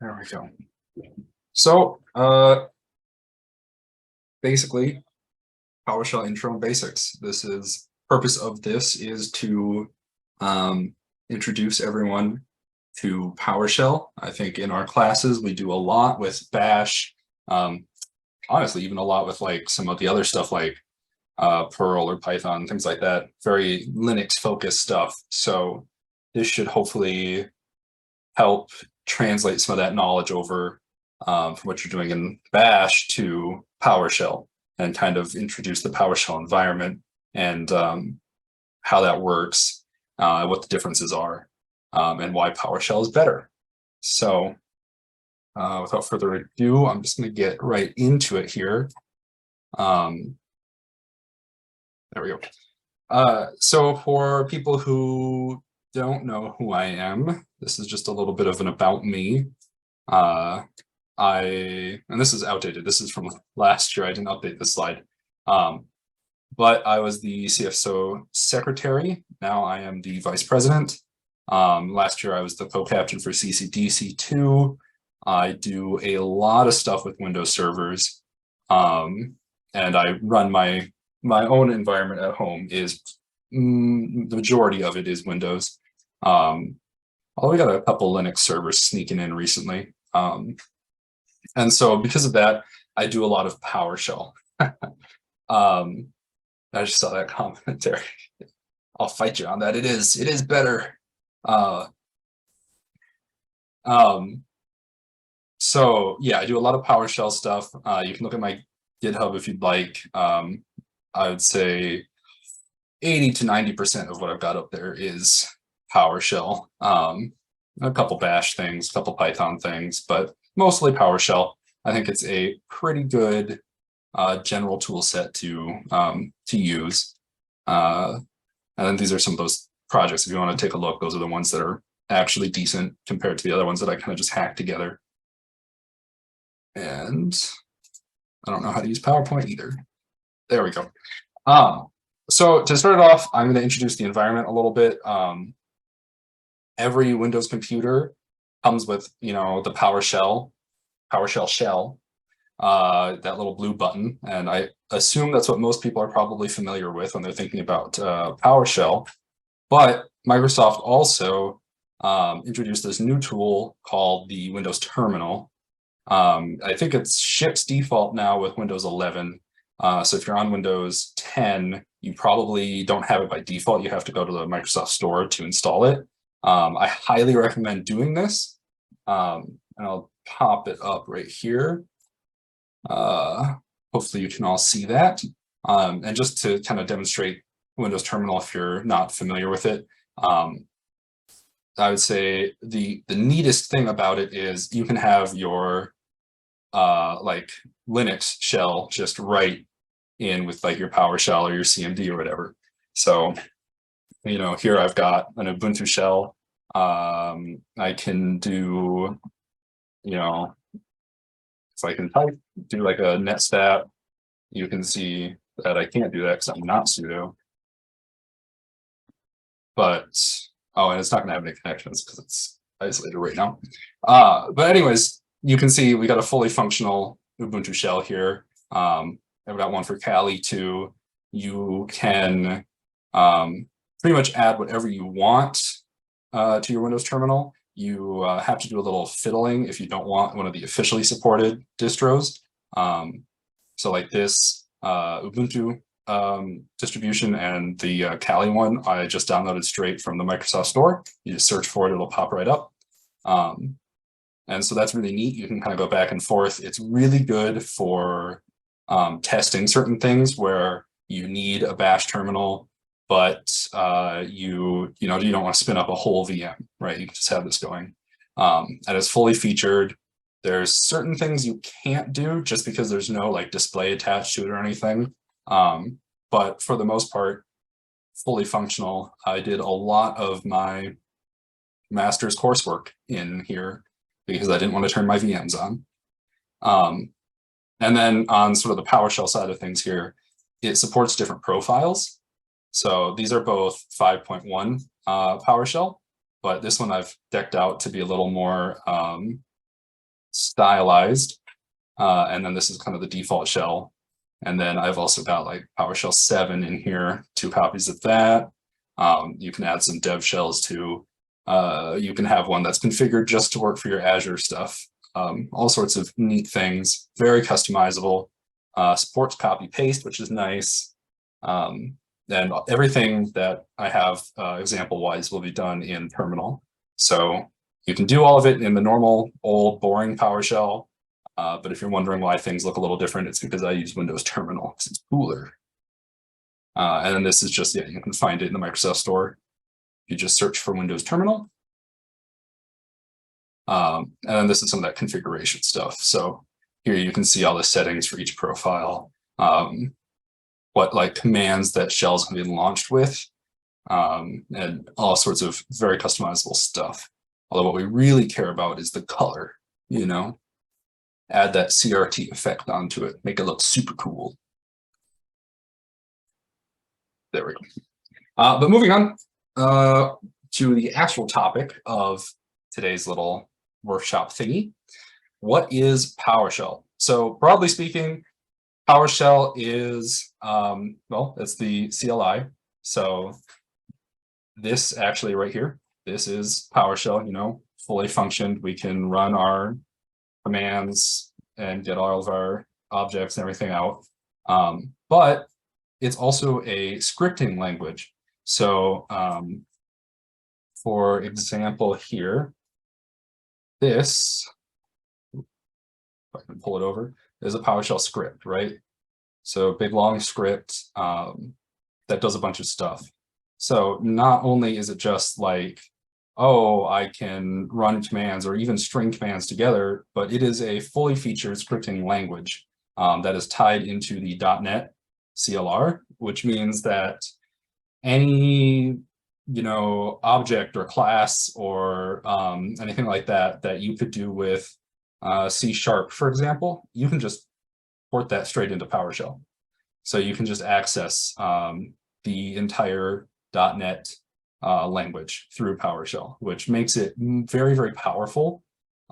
There we go. So, basically, PowerShell intro and basics. Purpose of this is to introduce everyone to PowerShell. I think in our classes we do a lot with Bash. Honestly, even a lot with like some of the other stuff like Perl or Python, things like that. Very Linux focused stuff. So this should hopefully help translate some of that knowledge over from what you're doing in Bash to PowerShell and kind of introduce the PowerShell environment and how that works, what the differences are, and why PowerShell is better. So without further ado, I'm just going to get right into it here. There we go. So for people who don't know who I am, this is just a little bit of an about me. And this is outdated. This is from last year. I didn't update this slide. But I was the CFSO secretary. Now I am the vice president. Last year I was the co-captain for CCDC2. I do a lot of stuff with Windows servers. And I run my own environment at home is the majority of it is Windows. Although we got a couple Linux servers sneaking in recently. And so because of that, I do a lot of PowerShell. I just saw that commentary. I'll fight you on that. It is better. So yeah, I do a lot of PowerShell stuff. You can look at my GitHub if you'd like. I would say 80 to 90% of what I've got up there is PowerShell. A couple Bash things, a couple Python things, but mostly PowerShell. I think it's a pretty good general tool set to use. And then these are some of those projects. If you want to take a look, those are the ones that are actually decent compared to the other ones that I kind of just hacked together. And I don't know how to use PowerPoint either. There we go. So to start it off, I'm going to introduce the environment a little bit. Every Windows computer comes with, the PowerShell shell, that little blue button. And I assume that's what most people are probably familiar with when they're thinking about PowerShell. But Microsoft also introduced this new tool called the Windows Terminal. I think it ships default now with Windows 11. So if you're on Windows 10, you probably don't have it by default. You have to go to the Microsoft Store to install it. I highly recommend doing this. And I'll pop it up right here. Hopefully you can all see that. And just to kind of demonstrate Windows Terminal, if you're not familiar with it, I would say the neatest thing about it is you can have your like Linux shell just right in with like your PowerShell or your CMD or whatever. So, here I've got an Ubuntu shell. I can do, if I can do like a netstat, you can see that I can't do that because I'm not sudo. But, and it's not going to have any connections because it's isolated right now. But anyways, you can see we got a fully functional Ubuntu shell here. I've got one for Kali too. You can pretty much add whatever you want to your Windows terminal. You have to do a little fiddling if you don't want one of the officially supported distros. So like this Ubuntu distribution and the Kali one, I just downloaded straight from the Microsoft Store. You just search for it, it'll pop right up. And so that's really neat. You can kind of go back and forth. It's really good for testing certain things where you need a Bash terminal, but you don't want to spin up a whole VM, right? You can just have this going. And it's fully featured. There's certain things you can't do just because there's no like display attached to it or anything. But for the most part, fully functional. I did a lot of my master's coursework in here because I didn't want to turn my VMs on. And then on sort of the PowerShell side of things here, it supports different profiles. So these are both 5.1 PowerShell, but this one I've decked out to be a little more stylized. And then this is kind of the default shell. And then I've also got like PowerShell 7 in here, 2 copies of that. You can add some dev shells too. You can have one that's configured just to work for your Azure stuff. All sorts of neat things, very customizable, supports copy paste, which is nice. And everything that I have example wise will be done in terminal. So you can do all of it in the normal old boring PowerShell. But if you're wondering why things look a little different, it's because I use Windows Terminal because it's cooler. And then this is just, yeah, you can find it in the Microsoft Store. You just search for Windows Terminal. And then this is some of that configuration stuff. So here you can see all the settings for each profile, what like commands that shells can be launched with, and all sorts of very customizable stuff. Although what we really care about is the color, you know, add that CRT effect onto it, make it look super cool. There we go. But moving on to the actual topic of today's little workshop thingy. What is PowerShell? So broadly speaking, PowerShell is, well, it's the CLI. So this actually right here, this is PowerShell, you know, fully functioned. We can run our commands and get all of our objects and everything out. But it's also a scripting language. So for example here, this, if I can pull it over, is a PowerShell script, right? So big long script that does a bunch of stuff. So not only is it just like, oh, I can run commands or even string commands together, but it is a fully featured scripting language that is tied into the .NET CLR, which means that any, you know, object or class or anything like that that you could do with C#, for example, you can just port that straight into PowerShell. So you can just access the entire .NET language through PowerShell, which makes it very, very powerful.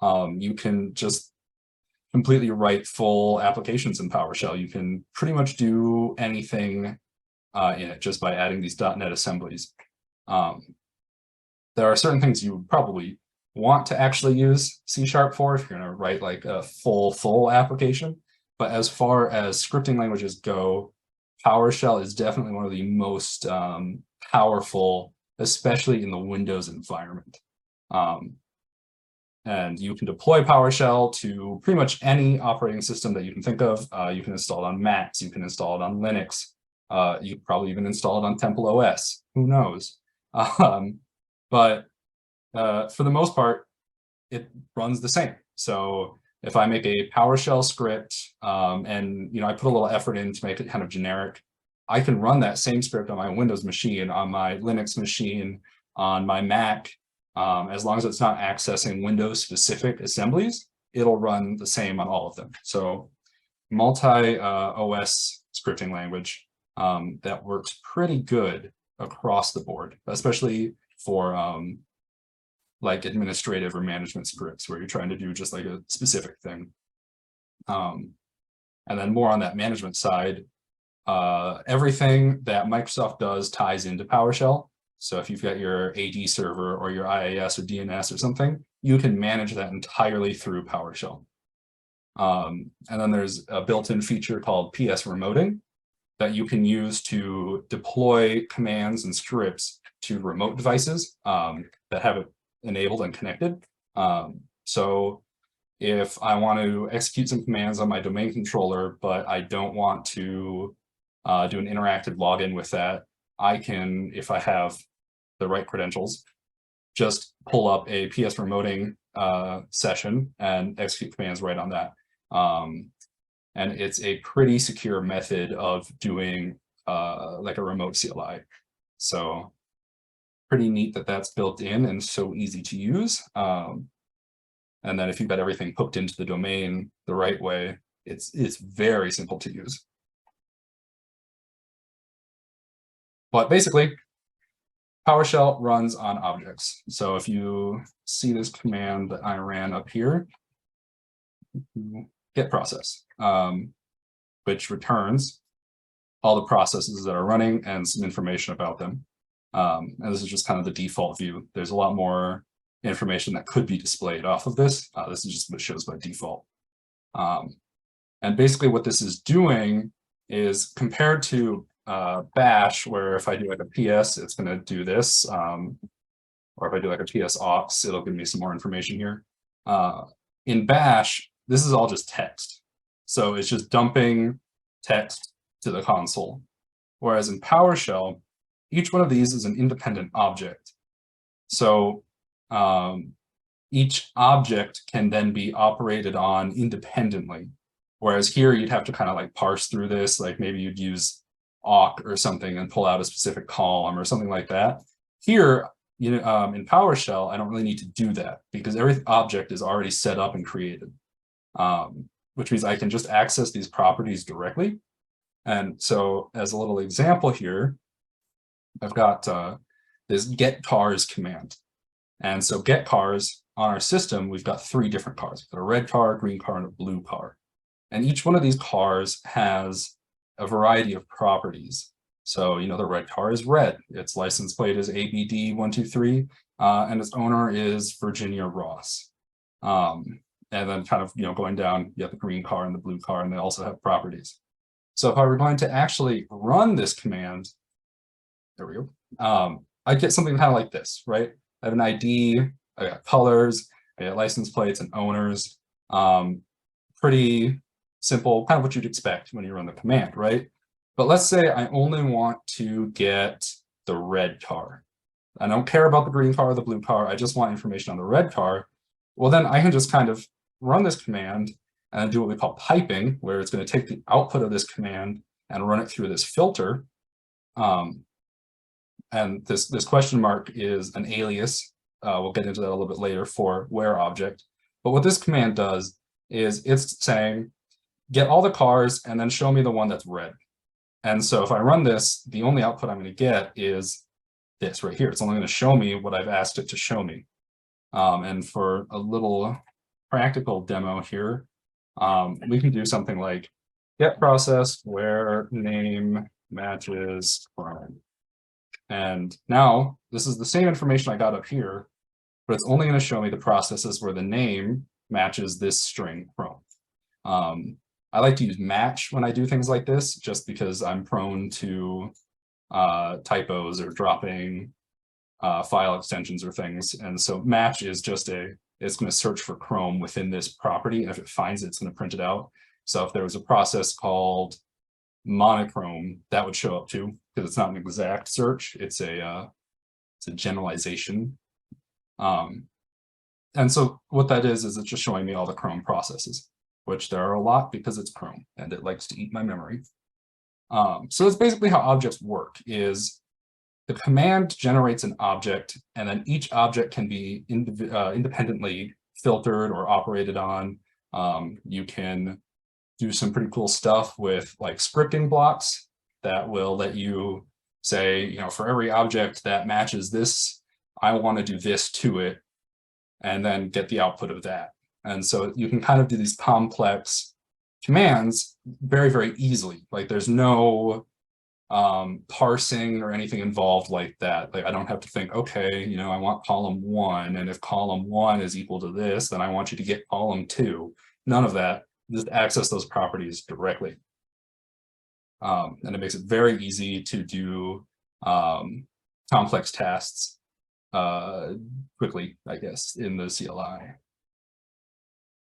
You can just completely write full applications in PowerShell. You can pretty much do anything in it just by adding these .NET assemblies. There are certain things you probably want to actually use C# for if you're going to write like a full application. But as far as scripting languages go, PowerShell is definitely one of the most powerful, especially in the Windows environment. And you can deploy PowerShell to pretty much any operating system that you can think of. You can install it on Macs, you can install it on Linux, you could probably even install it on Temple OS, who knows? But for the most part, it runs the same. So if I make a PowerShell script and I put a little effort in to make it kind of generic, I can run that same script on my Windows machine, on my Linux machine, on my Mac. As long as it's not accessing Windows specific assemblies, it'll run the same on all of them. So multi-OS scripting language that works pretty good across the board, especially for like administrative or management scripts where you're trying to do just like a specific thing. And then more on that management side, everything that Microsoft does ties into PowerShell. So if you've got your AD server or your IAS or DNS or something, you can manage that entirely through PowerShell. And then there's a built-in feature called PS remoting that you can use to deploy commands and scripts to remote devices that have it enabled and connected. So if I want to execute some commands on my domain controller, but I don't want to do an interactive login with that, I can, if I have the right credentials, just pull up a PS remoting session and execute commands right on that. And it's a pretty secure method of doing like a remote CLI. So pretty neat that that's built in and so easy to use. And then if you've got everything hooked into the domain the right way, it's very simple to use. But basically, PowerShell runs on objects. So if you see this command that I ran up here, get process, which returns all the processes that are running and some information about them. And this is just kind of the default view. There's a lot more information that could be displayed off of this. This is just what it shows by default. And basically what this is doing is compared to Bash, where if I do like a PS, it's going to do this. Or if I do like a PS ops, it'll give me some more information here. In Bash, this is all just text. So it's just dumping text to the console. Whereas in PowerShell, each one of these is an independent object. So each object can then be operated on independently. Whereas here you'd have to kind of like parse through this, like maybe you'd use awk or something and pull out a specific column or something like that. Here, in PowerShell, I don't really need to do that because every object is already set up and created, which means I can just access these properties directly. And so as a little example here, I've got this get cars command. And so get cars on our system, we've got 3 different cars. We've got a red car, a green car, and a blue car. And each one of these cars has a variety of properties. So, the red car is red. Its license plate is ABD123, and its owner is Virginia Ross. And then kind of, going down, you have the green car and the blue car, and they also have properties. So if I were going to actually run this command, there we go, I'd get something kind of like this, right? I have an ID, I got colors, I got license plates and owners. Pretty simple, kind of what you'd expect when you run the command, right? But let's say I only want to get the red car. I don't care about the green car or the blue car. I just want information on the red car. Well, then I can just kind of run this command and do what we call piping, where it's going to take the output of this command and run it through this filter. And this question mark is an alias. We'll get into that a little bit later for where object. But what this command does is it's saying, get all the cars and then show me the one that's red. And so if I run this, the only output I'm going to get is this right here. It's only going to show me what I've asked it to show me. And for a little practical demo here, we can do something like get process where name matches Chrome. And now this is the same information I got up here, but it's only going to show me the processes where the name matches this string Chrome. I like to use match when I do things like this, just because I'm prone to typos or dropping file extensions or things. And so match is just it's going to search for Chrome within this property. And if it finds it, it's going to print it out. So if there was a process called monochrome, that would show up too, because it's not an exact search. It's a generalization. And so what that is it's just showing me all the Chrome processes, which there are a lot because it's Chrome and it likes to eat my memory. So it's basically how objects work is the command generates an object, and then each object can be independently filtered or operated on. You can do some pretty cool stuff with like scripting blocks that will let you say, for every object that matches this, I want to do this to it, and then get the output of that. And so you can kind of do these complex commands very, very easily. Like there's no parsing or anything involved like that. Like I don't have to think, okay, I want column 1, and if column 1 is equal to this, then I want you to get column 2. None of that. Just access those properties directly. And it makes it very easy to do complex tasks quickly, I guess, in the CLI.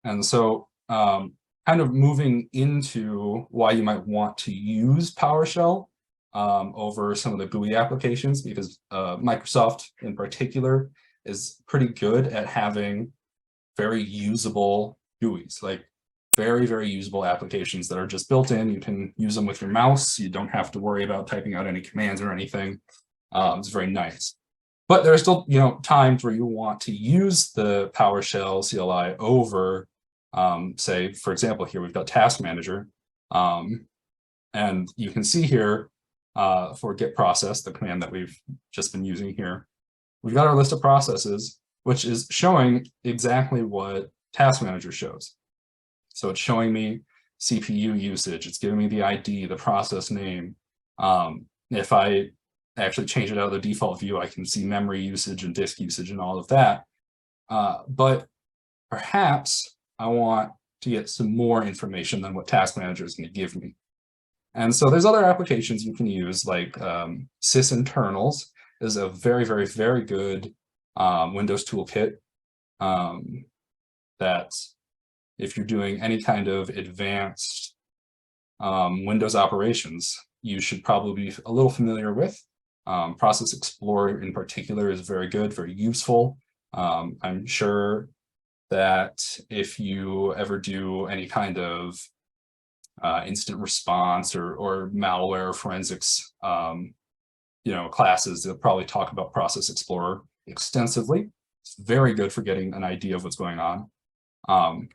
And so kind of moving into why you might want to use PowerShell over some of the GUI applications, because Microsoft in particular is pretty good at having very usable GUIs, like very, very usable applications that are just built in. You can use them with your mouse. You don't have to worry about typing out any commands or anything. It's very nice. But there are still, times where you want to use the PowerShell CLI over, say, for example, here we've got Task Manager. And you can see here for get process, the command that we've just been using here, we've got our list of processes, which is showing exactly what Task Manager shows. So it's showing me CPU usage. It's giving me the ID, the process name. If I actually change it out of the default view, I can see memory usage and disk usage and all of that. But perhaps I want to get some more information than what Task Manager is going to give me. And so there's other applications you can use, like sysinternals is a very, very, very good Windows toolkit that if you're doing any kind of advanced Windows operations, you should probably be a little familiar with. Process Explorer in particular is very good, very useful. I'm sure that if you ever do any kind of instant response or malware forensics, classes, they'll probably talk about Process Explorer extensively. It's very good for getting an idea of what's going on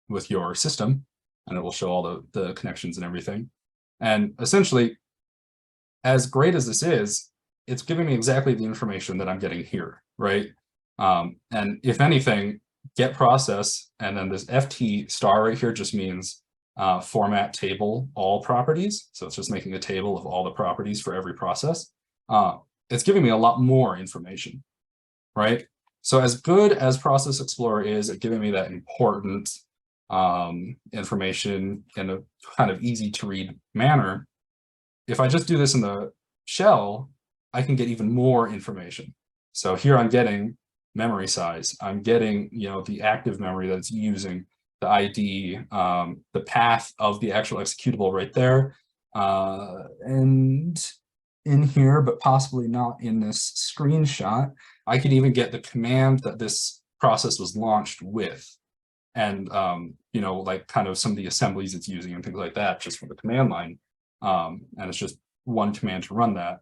with your system, and it will show all the connections and everything. And essentially, as great as this is, it's giving me exactly the information that I'm getting here, right? And if anything, get process, and then this FT star right here just means format table all properties. So it's just making a table of all the properties for every process. It's giving me a lot more information, right? So as good as Process Explorer is at giving me that important information in a kind of easy to read manner, if I just do this in the shell, I can get even more information. So here I'm getting memory size. I'm getting, the active memory that it's using, the ID, the path of the actual executable right there. And in here, but possibly not in this screenshot, I could even get the command that this process was launched with. And, like kind of some of the assemblies it's using and things like that, just from the command line. And it's just one command to run that.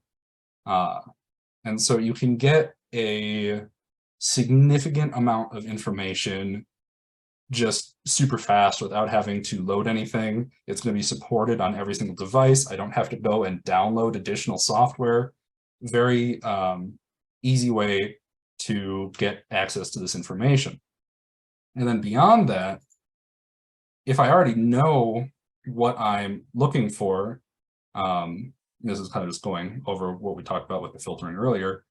And so you can get a significant amount of information just super fast without having to load anything. It's going to be supported on every single device. I don't have to go and download additional software. Very easy way to get access to this information. And then beyond that, if I already know what I'm looking for, this is kind of just going over what we talked about with the filtering earlier,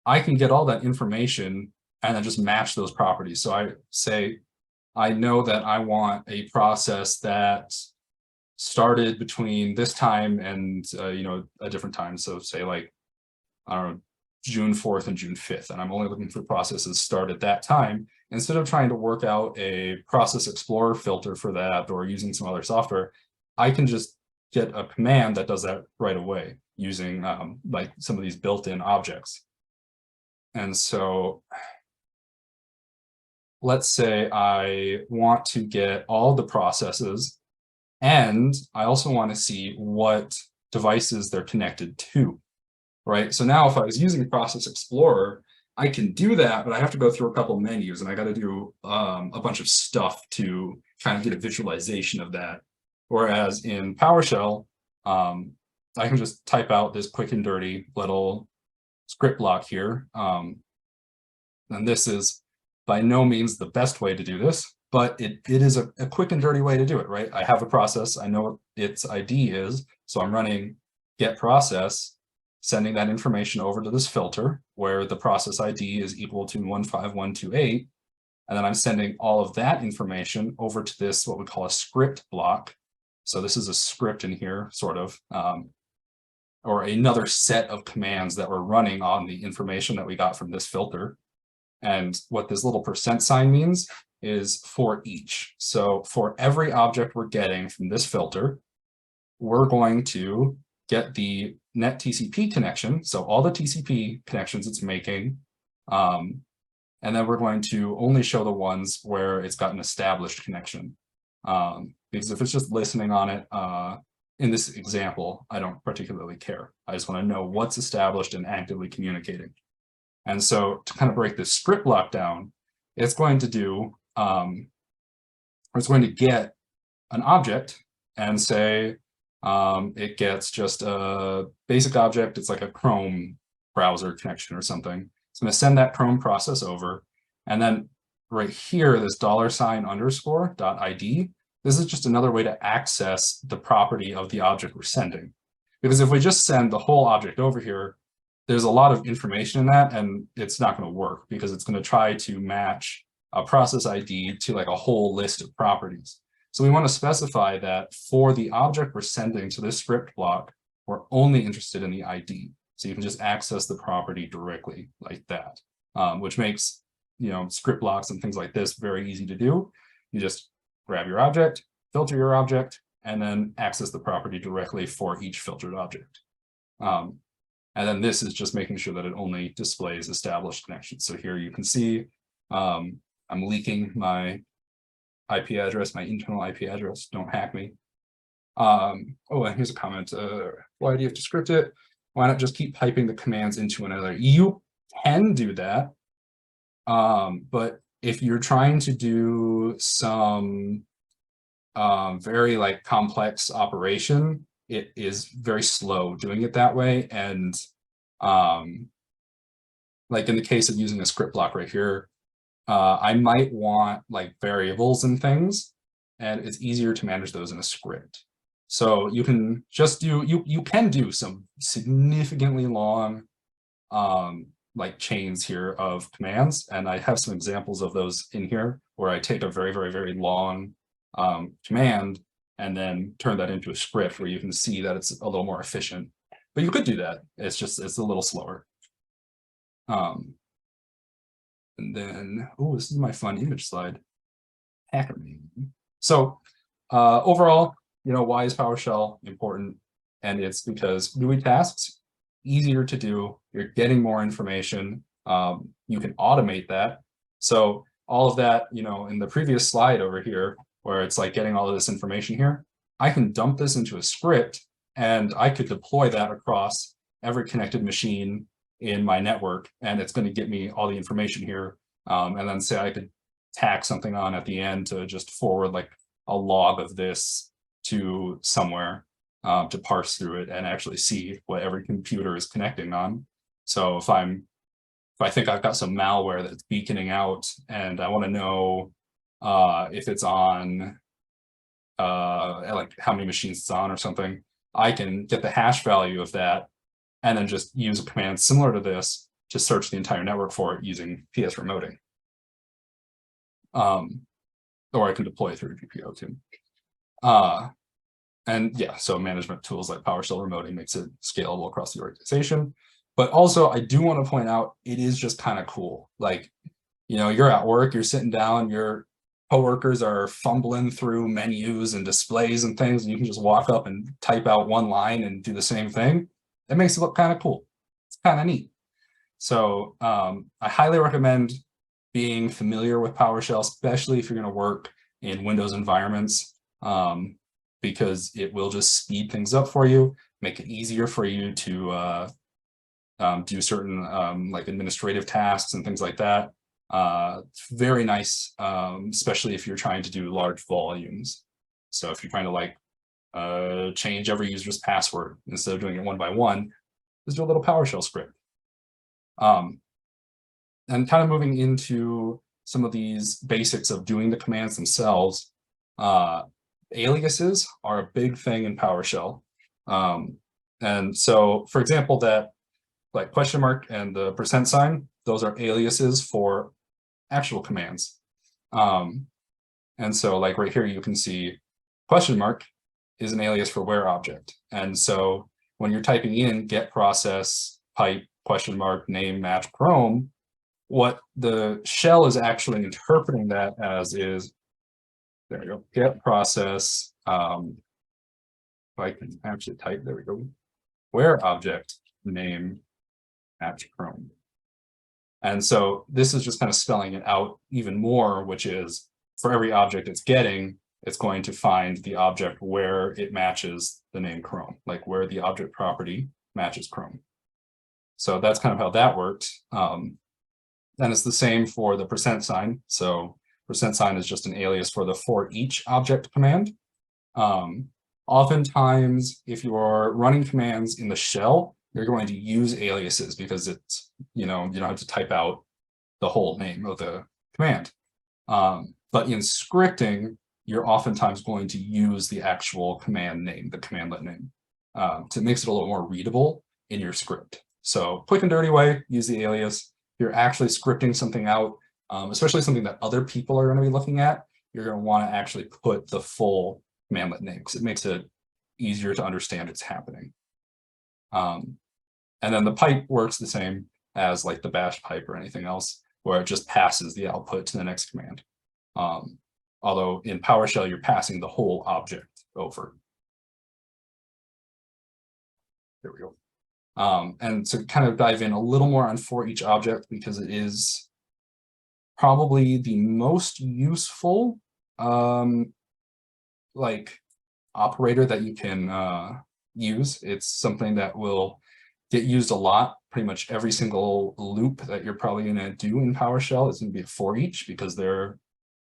I can get all that information and then just match those properties. So I say, I know that I want a process that started between this time and, a different time. So say like, I don't know, June 4th and June 5th, and I'm only looking for processes start at that time. Instead of trying to work out a Process Explorer filter for that or using some other software, I can just get a command that does that right away using like some of these built-in objects. And so let's say I want to get all the processes, and I also want to see what devices they're connected to, right? So now if I was using Process Explorer, I can do that, but I have to go through a couple menus, and I got to do a bunch of stuff to kind of get a visualization of that. Whereas in PowerShell, I can just type out this quick and dirty little script block here. And this is by no means the best way to do this, but it is a quick and dirty way to do it, right? I have a process, I know what its ID is, so I'm running get process, sending that information over to this filter where the process ID is equal to 15128. And then I'm sending all of that information over to this, what we call a script block. So this is a script in here, sort of, or another set of commands that we're running on the information that we got from this filter. And what this little % means is for each. So for every object we're getting from this filter, we're going to get the net TCP connection. So all the TCP connections it's making. And then we're going to only show the ones where it's got an established connection. Because if it's just listening on it, in this example, I don't particularly care. I just want to know what's established and actively communicating. And so to kind of break this script block down, it's going to do, it's going to get an object and say it gets just a basic object. It's like a Chrome browser connection or something. It's going to send that Chrome process over. And then right here, this $__.id, this is just another way to access the property of the object we're sending. Because if we just send the whole object over here, there's a lot of information in that, and it's not going to work because it's going to try to match a process ID to like a whole list of properties. So we want to specify that for the object we're sending to this script block, we're only interested in the ID. So you can just access the property directly like that, which makes, you know, script blocks and things like this very easy to do. You just grab your object, filter your object, and then access the property directly for each filtered object. And then this is just making sure that it only displays established connections. So here you can see I'm leaking my IP address, my internal IP address. Don't hack me. Oh, and here's a comment. Why do you have to script it? Why not just keep piping the commands into another? You can do that. But if you're trying to do some very like complex operation, it is very slow doing it that way. And like in the case of using a script block right here, I might want like variables and things, and it's easier to manage those in a script. So you can just do, you can do some significantly long like chains here of commands, and I have some examples of those in here where I take a very, very, very long command and then turn that into a script where you can see that it's a little more efficient. But you could do that. It's a little slower. And then, oh, this is my fun image slide. Hacker meme. So overall, you know, why is PowerShell important? And it's because GUI tasks, easier to do. You're getting more information. You can automate that. So all of that, you know, in the previous slide over here, where it's like getting all of this information here, I can dump this into a script and I could deploy that across every connected machine in my network, and it's going to get me all the information here. And then say I could tack something on at the end to just forward like a log of this to somewhere to parse through it and actually see what every computer is connecting on. So if I think I've got some malware that's beaconing out and I want to know if it's on like how many machines it's on or something, I can get the hash value of that and then just use a command similar to this to search the entire network for it using PS remoting. Or I can deploy it through GPO too. And yeah, so management tools like PowerShell remoting makes it scalable across the organization. But also, I do want to point out, it is just kind of cool. Like, you know, you're at work, you're sitting down, your coworkers are fumbling through menus and displays and things, and you can just walk up and type out one line and do the same thing. It makes it look kind of cool. It's kind of neat. So I highly recommend being familiar with PowerShell, especially if you're going to work in Windows environments, because it will just speed things up for you, make it easier for you to do certain like administrative tasks and things like that. It's very nice, especially if you're trying to do large volumes. So if you're trying to like change every user's password instead of doing it one by one, just do a little PowerShell script. And kind of moving into some of these basics of doing the commands themselves, aliases are a big thing in PowerShell. And so, for example, that like question mark and the %, those are aliases for actual commands. And so like right here, you can see question mark is an alias for where object. And so when you're typing in get process pipe question mark name match Chrome, what the shell is actually interpreting that as is, there we go, get process, if I can actually type, there we go, where object name match Chrome. And so this is just kind of spelling it out even more, which is for every object it's getting, it's going to find the object where it matches the name Chrome, like where the object property matches Chrome. So that's kind of how that works. And it's the same for the %. So %, is just an alias for the for each object command. Oftentimes, if you are running commands in the shell, you're going to use aliases because it's, you know, you don't have to type out the whole name of the command. But in scripting, you're oftentimes going to use the actual command name, the commandlet name, to make it a little more readable in your script. So quick and dirty way, use the alias. You're actually scripting something out, especially something that other people are going to be looking at. You're going to want to actually put the full commandlet name because it makes it easier to understand it's happening. And then the pipe works the same as like the bash pipe or anything else, where it just passes the output to the next command. Although in PowerShell, you're passing the whole object over. There we go. And to kind of dive in a little more on for each object, because it is probably the most useful like operator that you can use. It's something that will get used a lot. Pretty much every single loop that you're probably going to do in PowerShell is going to be a for each because they're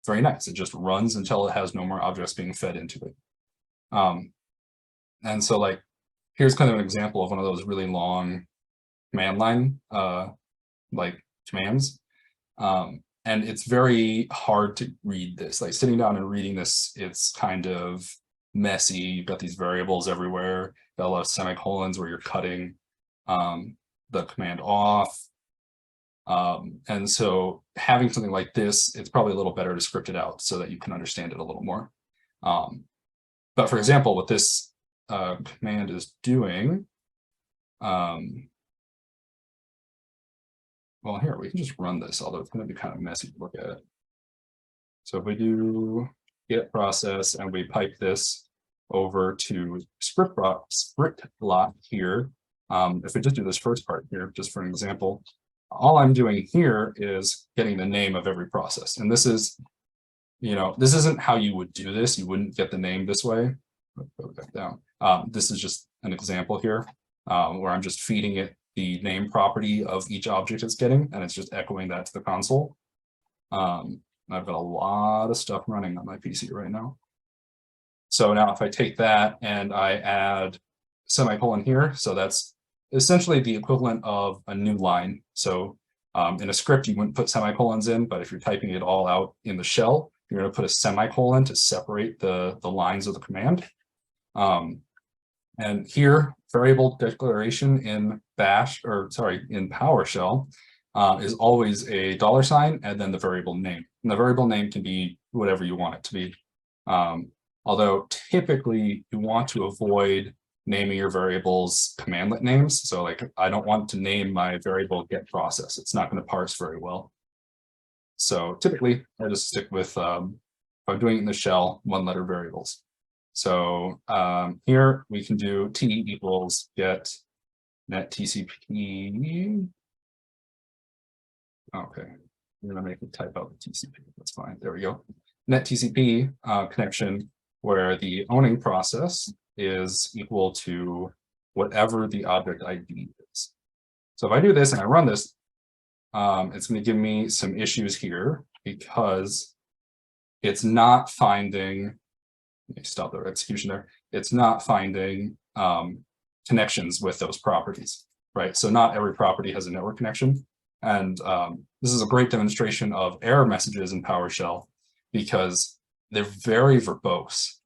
very nice. It just runs until it has no more objects being fed into it. And so like, here's kind of an example of one of those really long command line like commands. And it's very hard to read this. Like sitting down and reading this, it's kind of messy. You've got these variables everywhere. Got a lot of semicolons where you're cutting the command off. And so having something like this, it's probably a little better to script it out so that you can understand it a little more. But for example, what this command is doing, well, here, we can just run this, although it's going to be kind of messy to look at it. So if we do get process and we pipe this over to script block here, if we just do this first part here, just for an example, all I'm doing here is getting the name of every process. And this is, you know, this isn't how you would do this. You wouldn't get the name this way. Go back down. This is just an example here where I'm just feeding it the name property of each object it's getting, and it's just echoing that to the console. I've got a lot of stuff running on my PC right now. So now if I take that and I add semicolon here, so that's essentially the equivalent of a new line. So in a script, you wouldn't put semicolons in, but if you're typing it all out in the shell, you're going to put a semicolon to separate the lines of the command. And here, variable declaration in in PowerShell is always a $sign and then the variable name. And the variable name can be whatever you want it to be. Although typically you want to avoid naming your variables commandlet names. So like, I don't want to name my variable get process. It's not going to parse very well. So typically I just stick with, if I'm doing it in the shell, 1-letter variables. So here we can do t equals get net TCP. Okay, I'm gonna make a type out the TCP. That's fine. There we go. Net TCP connection where the owning process is equal to whatever the object ID is. So if I do this and I run this, it's going to give me some issues here because it's not finding. Let me stop the execution there. It's not finding connections with those properties, right? So not every property has a network connection. And this is a great demonstration of error messages in PowerShell because they're very verbose.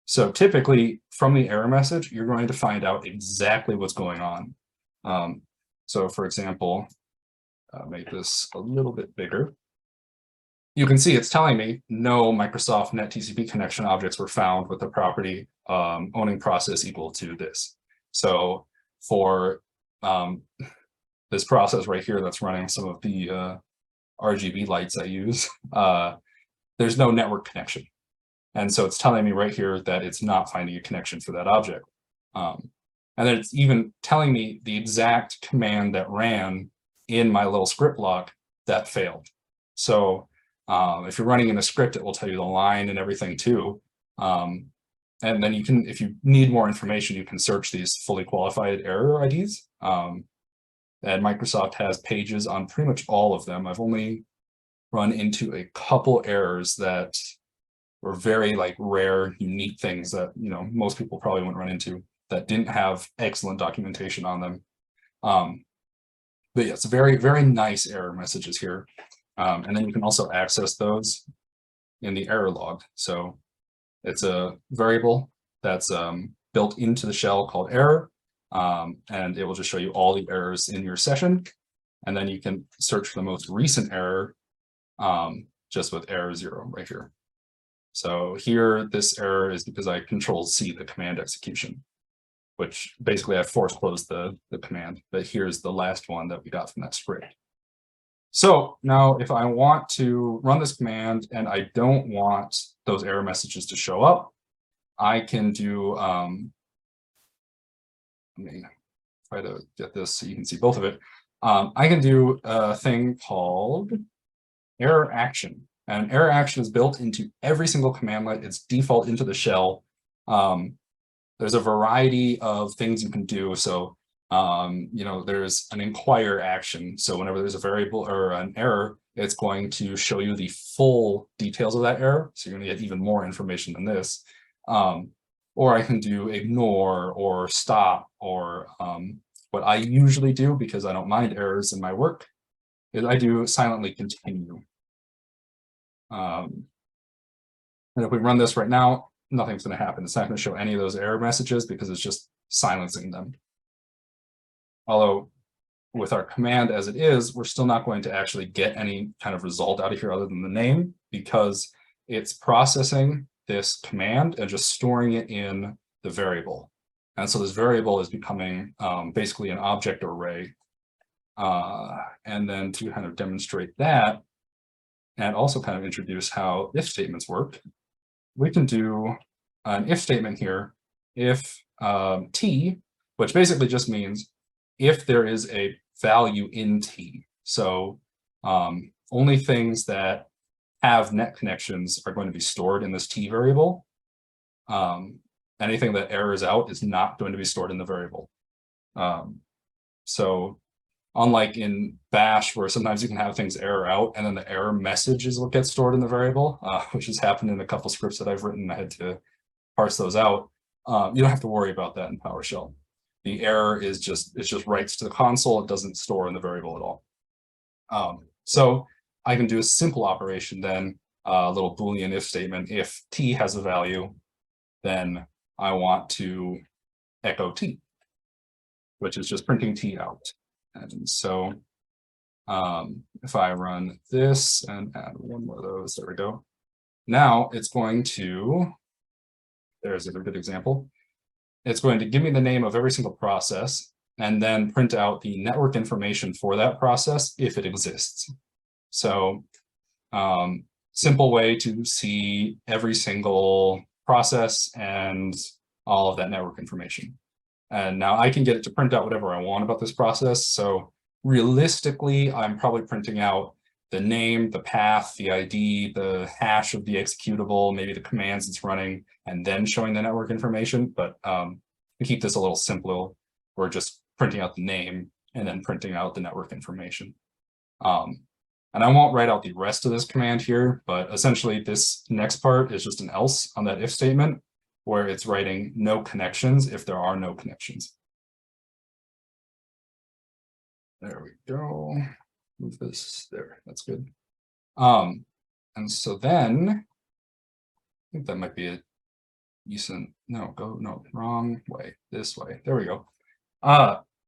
So typically from the error message, you're going to find out exactly what's going on. So for example, make this a little bit bigger. You can see it's telling me no Microsoft Net TCP connection objects were found with the property owning process equal to this. So for this process right here that's running some of the RGB lights I use, there's no network connection. And so it's telling me right here that it's not finding a connection for that object. And then it's even telling me the exact command that ran in my little script block that failed. So if you're running in a script, it will tell you the line and everything too. And then you can, if you need more information, you can search these fully qualified error IDs. And Microsoft has pages on pretty much all of them. I've only run into a couple errors that were very like rare, unique things that, you know, most people probably wouldn't run into that didn't have excellent documentation on them. But yeah, it's very, very nice error messages here. And then you can also access those in the error log. So it's a variable that's built into the shell called error, and it will just show you all the errors in your session. And then you can search for the most recent error just with error 0 right here. So here, this error is because I Control-C the command execution, which basically I force closed the command. But here's the last one that we got from that script. So now if I want to run this command and I don't want those error messages to show up, I can do, let me try to get this so you can see both of it. I can do a thing called error action. And error action is built into every single commandlet. It's default into the shell. There's a variety of things you can do. So, there's an inquire action. So whenever there's a variable or an error, it's going to show you the full details of that error. So you're going to get even more information than this. Or I can do ignore or stop, or what I usually do, because I don't mind errors in my work, is I do silently continue. And if we run this right now, nothing's going to happen. It's not going to show any of those error messages because it's just silencing them. Although with our command as it is, we're still not going to actually get any kind of result out of here other than the name, because it's processing this command and just storing it in the variable. And so this variable is becoming basically an object array. And then to kind of demonstrate that, and also kind of introduce how if statements work, we can do an if statement here, if t, which basically just means if there is a value in t. So only things that have net connections are going to be stored in this t variable. Anything that errors out is not going to be stored in the variable. So unlike in Bash, where sometimes you can have things error out and then the error message is what gets stored in the variable, which has happened in a couple scripts that I've written. I had to parse those out. You don't have to worry about that in PowerShell. The error is just writes to the console. It doesn't store in the variable at all. So I can do a simple operation then, a little Boolean if statement. If t has a value, then I want to echo t, which is just printing t out. And so if I run this and add one more of those, there we go. Now it's going to, there's a good example. It's going to give me the name of every single process and then print out the network information for that process if it exists. So simple way to see every single process and all of that network information. And now I can get it to print out whatever I want about this process. So realistically, I'm probably printing out the name, the path, the ID, the hash of the executable, maybe the commands it's running, and then showing the network information. But to keep this a little simpler, we're just printing out the name and then printing out the network information. And I won't write out the rest of this command here, but essentially this next part is just an else on that if statement, where it's writing no connections if there are no connections. There we go. Move this there. That's good. And so then I think that might be a decent, no, wrong way, this way. There we go.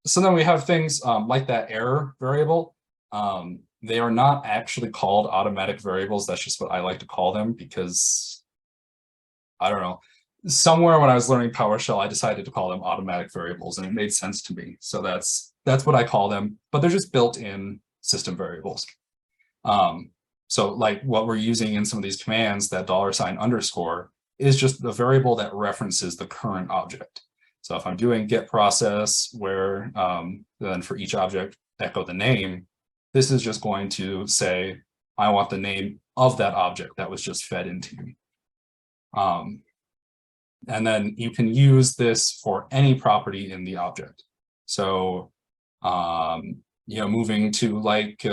So then we have things like that error variable. They are not actually called automatic variables. That's just what I like to call them because I don't know. Somewhere when I was learning PowerShell, I decided to call them automatic variables, and it made sense to me. So that's what I call them, but they're just built-in system variables. So like what we're using in some of these commands, that $_ is just the variable that references the current object. So if I'm doing get process, where then for each object echo the name, this is just going to say, I want the name of that object that was just fed into you. And then you can use this for any property in the object. So, moving to like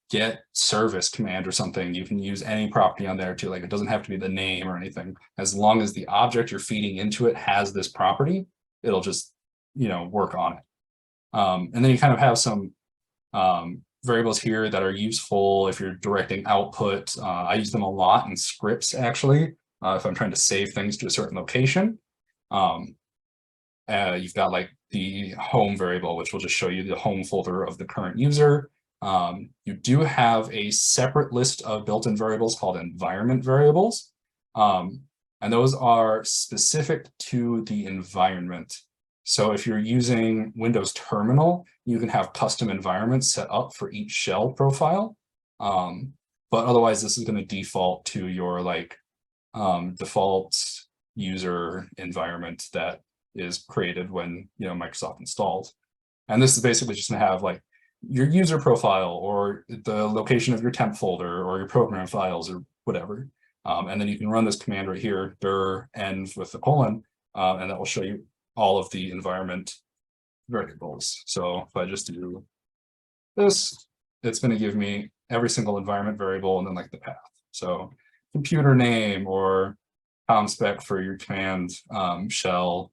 get service command or something, you can use any property on there too. Like it doesn't have to be the name or anything. As long as the object you're feeding into it has this property, it'll just, work on it. And then you kind of have some variables here that are useful if you're directing output. I use them a lot in scripts, actually, if I'm trying to save things to a certain location. You've got like the home variable, which will just show you the home folder of the current user. You do have a separate list of built-in variables called environment variables. And those are specific to the environment. So if you're using Windows Terminal, you can have custom environments set up for each shell profile. But otherwise, this is going to default to your like default user environment that is created when Microsoft installs. And this is basically just going to have like your user profile or the location of your temp folder or your program files or whatever. And then you can run this command right here, dir end with the colon, and that will show you all of the environment variables. So if I just do this, it's going to give me every single environment variable and then like the path. So computer name or com spec for your command shell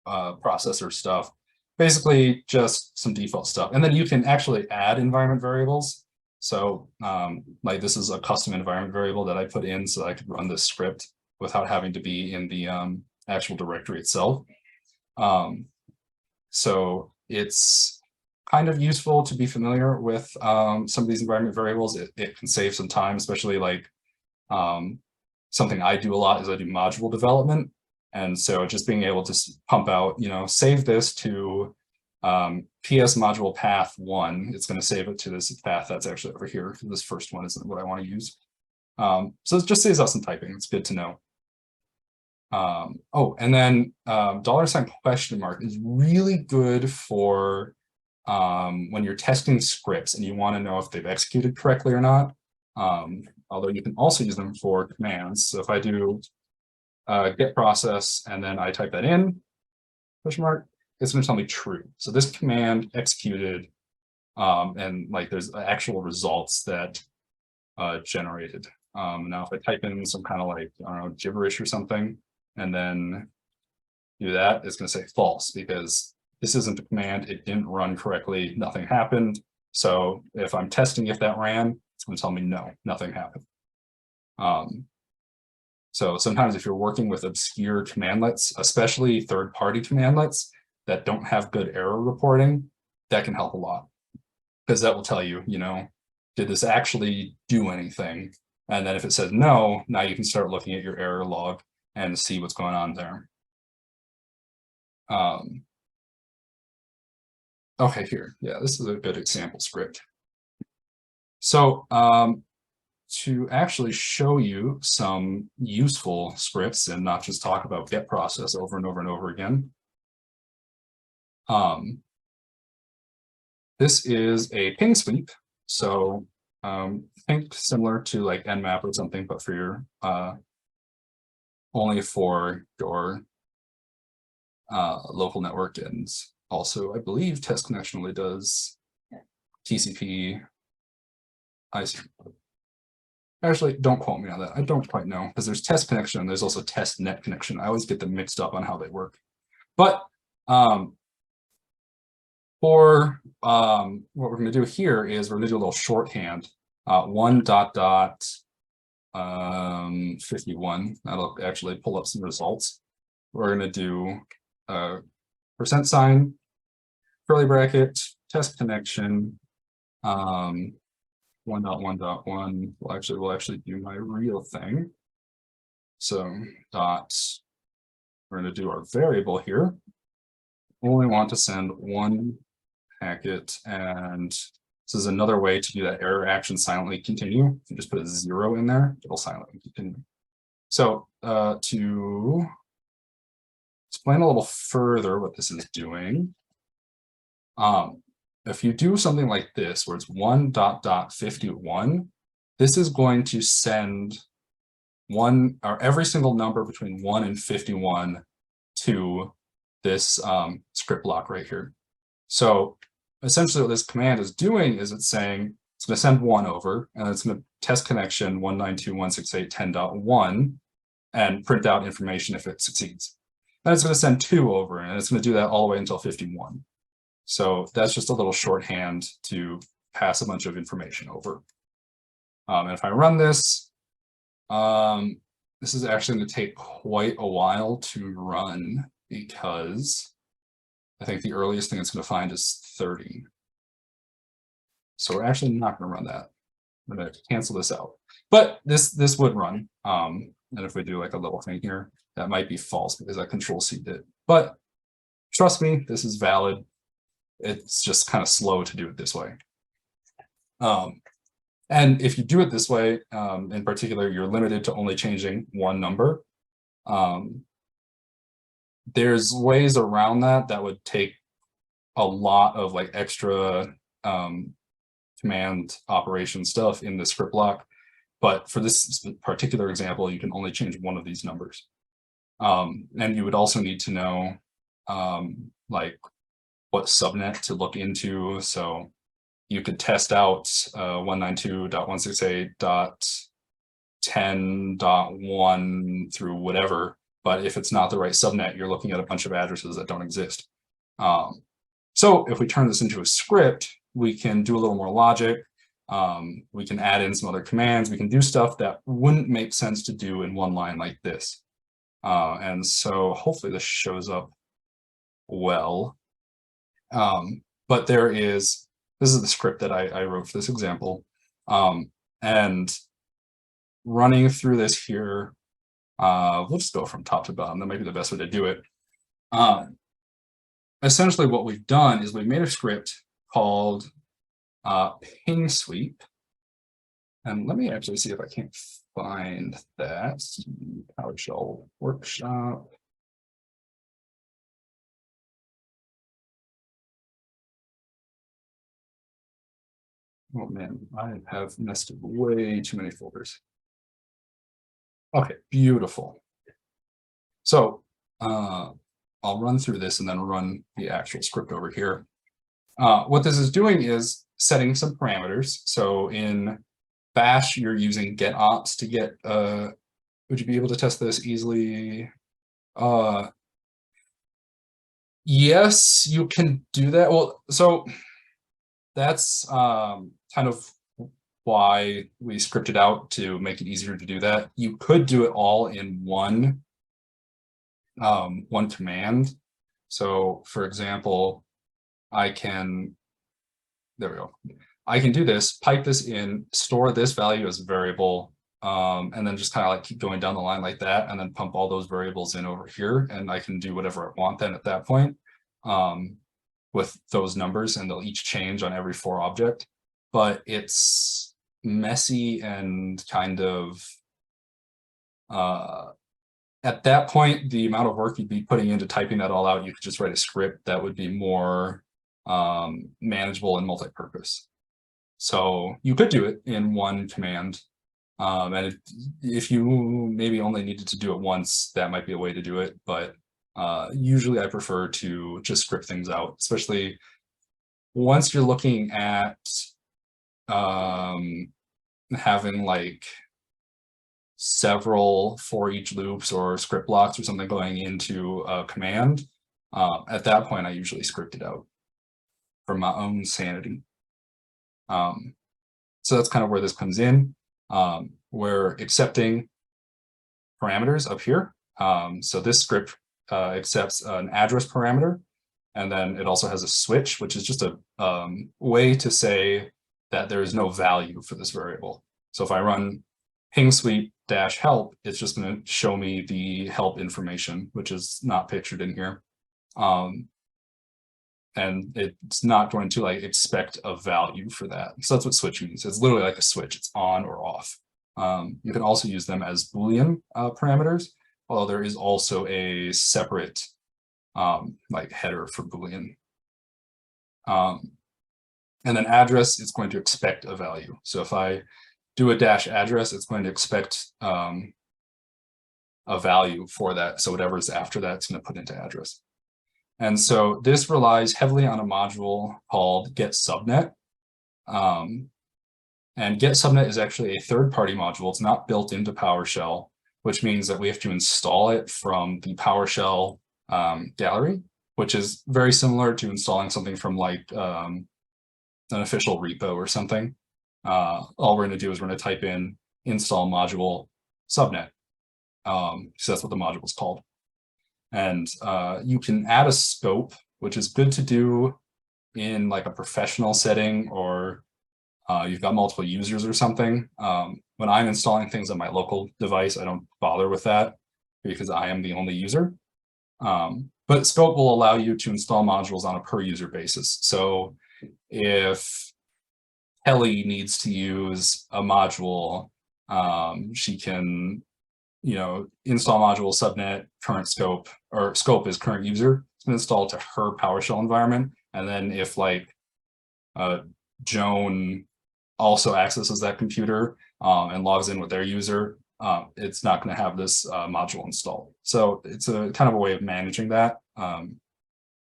processor stuff, basically just some default stuff. And then you can actually add environment variables. So like this is a custom environment variable that I put in so that I could run this script without having to be in the actual directory itself. So it's kind of useful to be familiar with some of these environment variables. It can save some time, especially like something I do a lot is I do module development. And so just being able to pump out, save this to PS module path 1, it's going to save it to this path that's actually over here. This first one isn't what I want to use. So it just saves us some typing. It's good to know. Oh, and then $? Is really good for when you're testing scripts and you want to know if they've executed correctly or not. Although you can also use them for commands. So if I do get process and then I type that in, ? It's going to tell me true. So this command executed, and like there's actual results that generated. Now, if I type in some kind of like, I don't know, gibberish or something, and then do that, it's going to say false because this isn't a command. It didn't run correctly. Nothing happened. So if I'm testing if that ran, it's going to tell me no, nothing happened. So sometimes if you're working with obscure commandlets, especially third-party commandlets that don't have good error reporting, that can help a lot because that will tell you, did this actually do anything? And then if it says no, now you can start looking at your error log and see what's going on there. Okay, here, yeah, this is a good example script. So to actually show you some useful scripts and not just talk about get process over and over and over again. This is a ping sweep. So think similar to like nmap or something, but for your only for your local network. And also, I believe test connection only does TCP IC. Actually, don't quote me on that. I don't quite know because there's test connection and there's also test net connection. I always get them mixed up on how they work. But for what we're going to do here is we're going to do a little shorthand. 1.51. That'll actually pull up some results. We're going to do %, curly bracket, test connection, 1.1.1. We'll actually do my real thing. So we're going to do our variable here. Only want to send one packet, and this is another way to do that error action silently continue. If you just put a 0 in there, it'll silently continue. So to explain a little further what this is doing, if you do something like this, where it's 1.51, this is going to send every single number between 1 and 51 to this script block right here. So essentially what this command is doing is it's saying it's going to send 1 over, and it's going to test connection 192.168.10.1 and print out information if it succeeds. Then it's going to send 2 over, and it's going to do that all the way until 51. So that's just a little shorthand to pass a bunch of information over. And if I run this, this is actually going to take quite a while to run because I think the earliest thing it's going to find is 30. So we're actually not going to run that. I'm going to cancel this out. But this would run. And if we do like a little thing here, that might be false because I Control-C did. But trust me, this is valid. It's just kind of slow to do it this way. And if you do it this way, in particular, you're limited to only changing one number. There's ways around that would take a lot of like extra command operation stuff in the script block. But for this particular example, you can only change one of these numbers. And you would also need to know like what subnet to look into. So you could test out 192.168.10.1 through whatever. But if it's not the right subnet, you're looking at a bunch of addresses that don't exist. So if we turn this into a script, we can do a little more logic. We can add in some other commands. We can do stuff that wouldn't make sense to do in one line like this. And so hopefully this shows up well. But this is the script that I wrote for this example. And running through this here, we'll just go from top to bottom. That might be the best way to do it. Essentially what we've done is we've made a script called ping sweep. And let me actually see if I can't find that. PowerShell Workshop. Oh man, I have nested way too many folders. Okay, beautiful. So I'll run through this and then run the actual script over here. What this is doing is setting some parameters. So in Bash, you're using getOps to get, would you be able to test this easily? Yes, you can do that. Well, so that's kind of why we scripted out to make it easier to do that. You could do it all in one command. So for example, there we go. I can do this, pipe this in, store this value as a variable, and then just kind of like keep going down the line like that, and then pump all those variables in over here, and I can do whatever I want then at that point with those numbers, and they'll each change on every for object. But it's messy and kind of at that point, the amount of work you'd be putting into typing that all out, you could just write a script that would be more manageable and multi-purpose. So you could do it in one command. And if you maybe only needed to do it once, that might be a way to do it. But usually I prefer to just script things out, especially once you're looking at having like several for each loops or script blocks or something going into a command. At that point, I usually script it out for my own sanity. So that's kind of where this comes in. We're accepting parameters up here. So this script accepts an address parameter, and then it also has a switch, which is just a way to say that there is no value for this variable. So if I run ping sweep -help, it's just going to show me the help information, which is not pictured in here. And it's not going to like expect a value for that. So that's what switch means. It's literally like a switch. It's on or off. You can also use them as Boolean parameters, although there is also a separate like header for Boolean. And then address is going to expect a value. So if I do a -address, it's going to expect a value for that. So whatever is after that, it's going to put into address. And so this relies heavily on a module called getSubnet. And getSubnet is actually a third-party module. It's not built into PowerShell, which means that we have to install it from the PowerShell gallery. which is very similar to installing something from like an official repo or something. All we're going to do is we're going to type in install module subnet. So that's what the module is called. And you can add a scope, which is good to do in like a professional setting, or you've got multiple users or something. When I'm installing things on my local device, I don't bother with that because I am the only user. But scope will allow you to install modules on a per user basis. So if Kelly needs to use a module, she can, install module subnet current scope, or scope is current user. It's going to install to her PowerShell environment. And then if like Joan also accesses that computer and logs in with their user, it's not going to have this module installed. So it's a kind of a way of managing that. I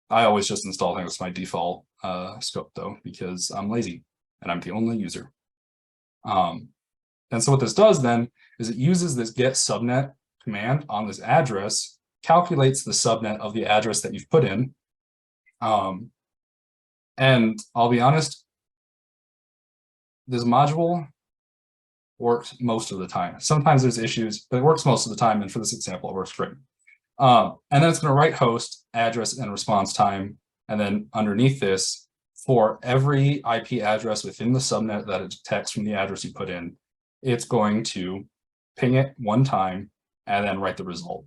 always just install things with my default scope though, because I'm lazy and I'm the only user. And so what this does then is it uses this get subnet command on this address, calculates the subnet of the address that you've put in. And I'll be honest, this module works most of the time. Sometimes there's issues, but it works most of the time. And for this example, it works great. And then it's going to write host, address, and response time. And then underneath this, for every IP address within the subnet that it detects from the address you put in, it's going to ping it one time and then write the result.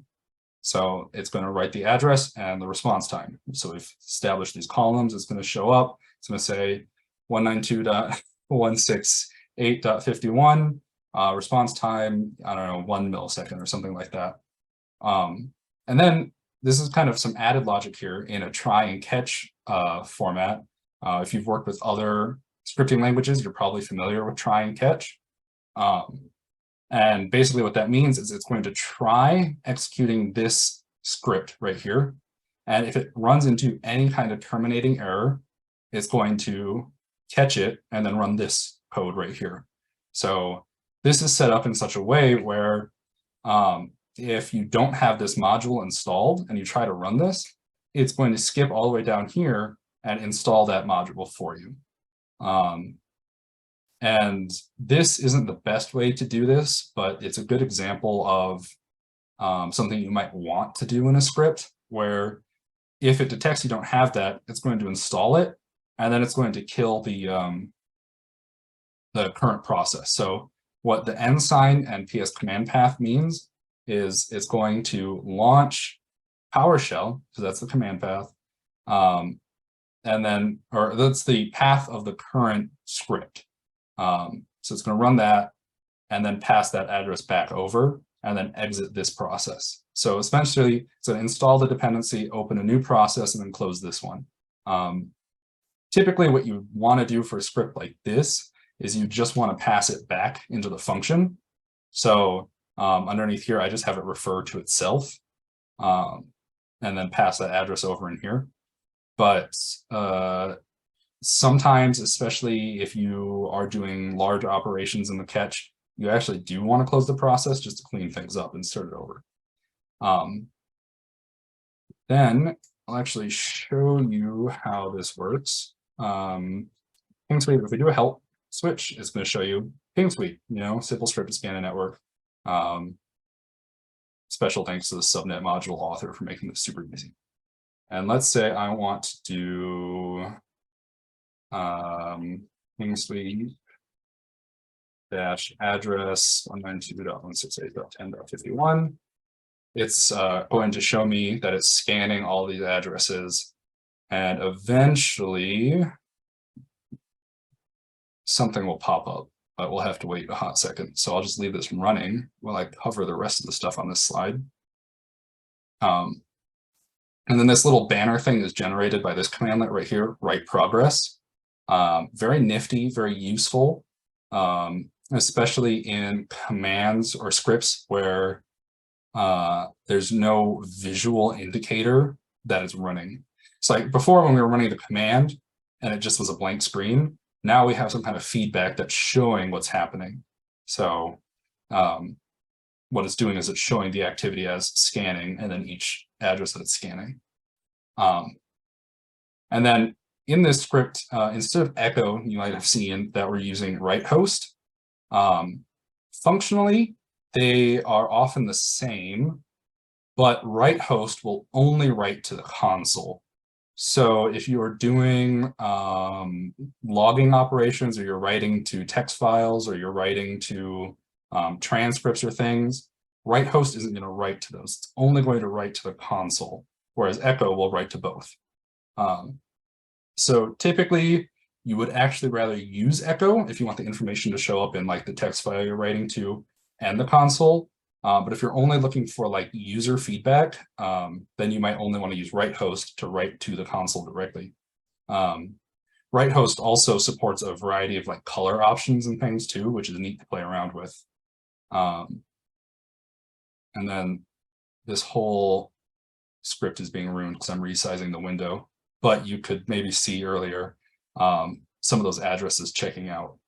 So it's going to write the address and the response time. So we've established these columns. It's going to show up. It's going to say 192.168.51, response time, I don't know, 1 millisecond or something like that. And then this is kind of some added logic here in a try and catch format. If you've worked with other scripting languages, you're probably familiar with try and catch. And basically what that means is it's going to try executing this script right here. And if it runs into any kind of terminating error, it's going to catch it and then run this code right here. So this is set up in such a way where if you don't have this module installed and you try to run this, it's going to skip all the way down here and install that module for you. And this isn't the best way to do this, but it's a good example of something you might want to do in a script, where if it detects you don't have that, it's going to install it, and then it's going to kill the current process. So what the ensign and PS command path means is it's going to launch PowerShell, so that's the command path, and then, or that's the path of the current script. So it's going to run that and then pass that address back over and then exit this process. So essentially, it's going to install the dependency, open a new process, and then close this one. Typically, what you want to do for a script like this is you just want to pass it back into the function. So underneath here, I just have it refer to itself and then pass that address over in here. But sometimes, especially if you are doing large operations in the catch, you actually do want to close the process just to clean things up and start it over. Then I'll actually show you how this works. Ping suite, if we do a help switch, it's going to show you ping suite, simple script to scan a network. Special thanks to the subnet module author for making this super easy. And let's say I want to do ping suite dash address 192.168.10.51. It's going to show me that it's scanning all these addresses, and eventually something will pop up, but we'll have to wait a hot second. So I'll just leave this running while I cover the rest of the stuff on this slide. And then this little banner thing is generated by this commandlet right here, write progress. Very nifty, very useful, especially in commands or scripts where there's no visual indicator that it's running. So like before, when we were running the command and it just was a blank screen, now we have some kind of feedback that's showing what's happening. So what it's doing is it's showing the activity as scanning and then each address that it's scanning. And then in this script, instead of echo, you might have seen that we're using write host. Functionally, they are often the same, but write host will only write to the console. So if you are doing logging operations, or you're writing to text files, or you're writing to transcripts or things, write host isn't going to write to those. It's only going to write to the console, whereas echo will write to both. So typically, you would actually rather use echo if you want the information to show up in like the text file you're writing to and the console. But if you're only looking for like user feedback, then you might only want to use write host to write to the console directly. Write host also supports a variety of like color options and things too, which is neat to play around with. And then this whole script is being ruined because I'm resizing the window, but you could maybe see earlier some of those addresses checking out.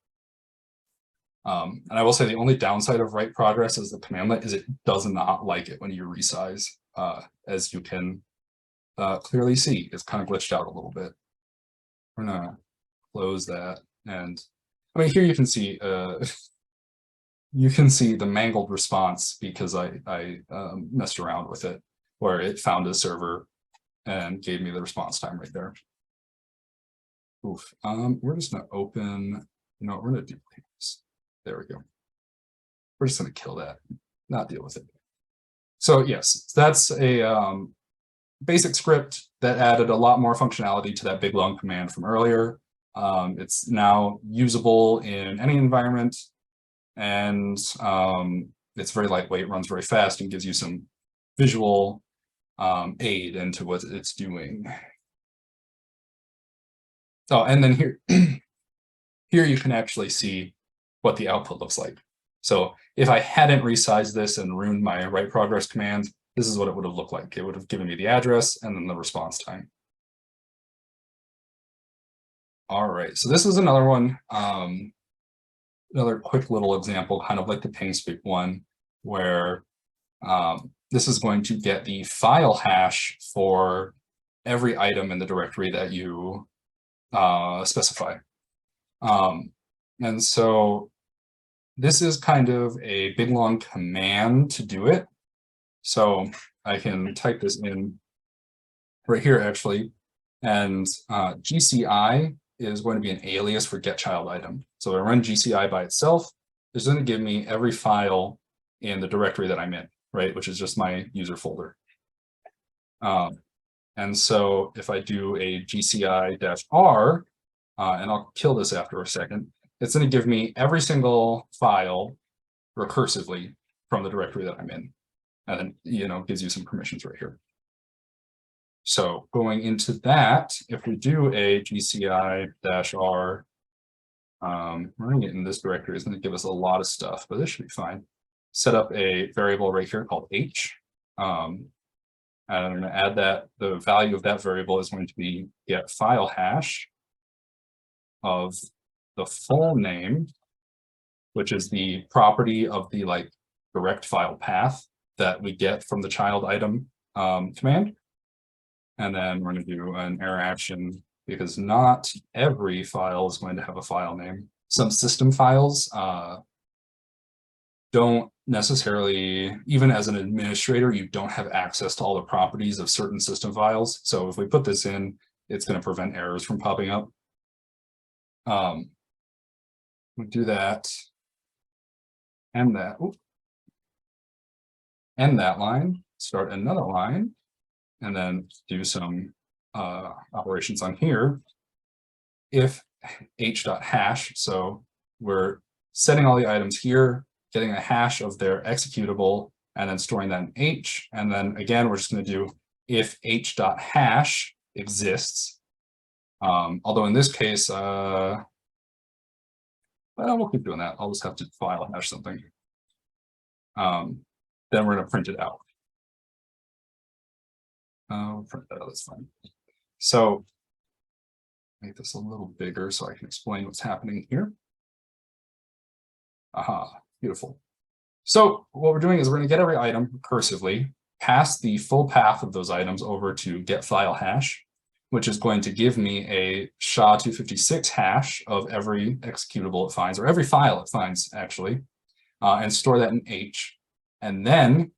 And I will say the only downside of write progress as the commandlet is it does not like it when you resize, as you can clearly see. It's kind of glitched out a little bit. We're gonna close that, and I mean here you can see the mangled response because I messed around with it, where it found a server and gave me the response time right there. Oof. We're just gonna open. You know, we're gonna duplicate this. There we go. We're just going to kill that, not deal with it. So yes, that's a basic script that added a lot more functionality to that big long command from earlier. It's now usable in any environment, and it's very lightweight, runs very fast, and gives you some visual aid into what it's doing. Oh, and then here, here you can actually see what the output looks like. So if I hadn't resized this and ruined my write progress command, this is what it would have looked like. It would have given me the address and then the response time. All right, so this is another one, another quick little example, kind of like the ping sweep one, where this is going to get the file hash for every item in the directory that you specify. And so this is kind of a big long command to do it. So I can type this in right here actually, and GCI is going to be an alias for get child item. So if I run GCI by itself, it's going to give me every file in the directory that I'm in, right, which is just my user folder. And so if I do a GCI-R, and I'll kill this after a second, it's going to give me every single file recursively from the directory that I'm in. And then, you know, gives you some permissions right here. So going into that, if we do a GCI-R, running it in this directory is going to give us a lot of stuff, but this should be fine. Set up a variable right here called H. And I'm going to add that the value of that variable is going to be get file hash of the full name, which is the property of the like direct file path that we get from the child item command. And then we're going to do an error action because not every file is going to have a file name. Some system files don't necessarily, even as an administrator, you don't have access to all the properties of certain system files. So if we put this in, it's going to prevent errors from popping up. We'll do that, end that, end that line, start another line, and then do some operations on here. If h.hash, so we're setting all the items here, getting a hash of their executable, and then storing that in H. And then again, we're just going to do if h.hash exists. Although in this case, well, we'll keep doing that. I'll just have to file hash something. Then we're going to print it out. Print that out, that's fine. So make this a little bigger so I can explain what's happening here. Aha, beautiful. So what we're doing is we're going to get every item recursively, pass the full path of those items over to get file hash, which is going to give me a SHA-256 hash of every executable it finds, or every file it finds, actually, and store that in H. And then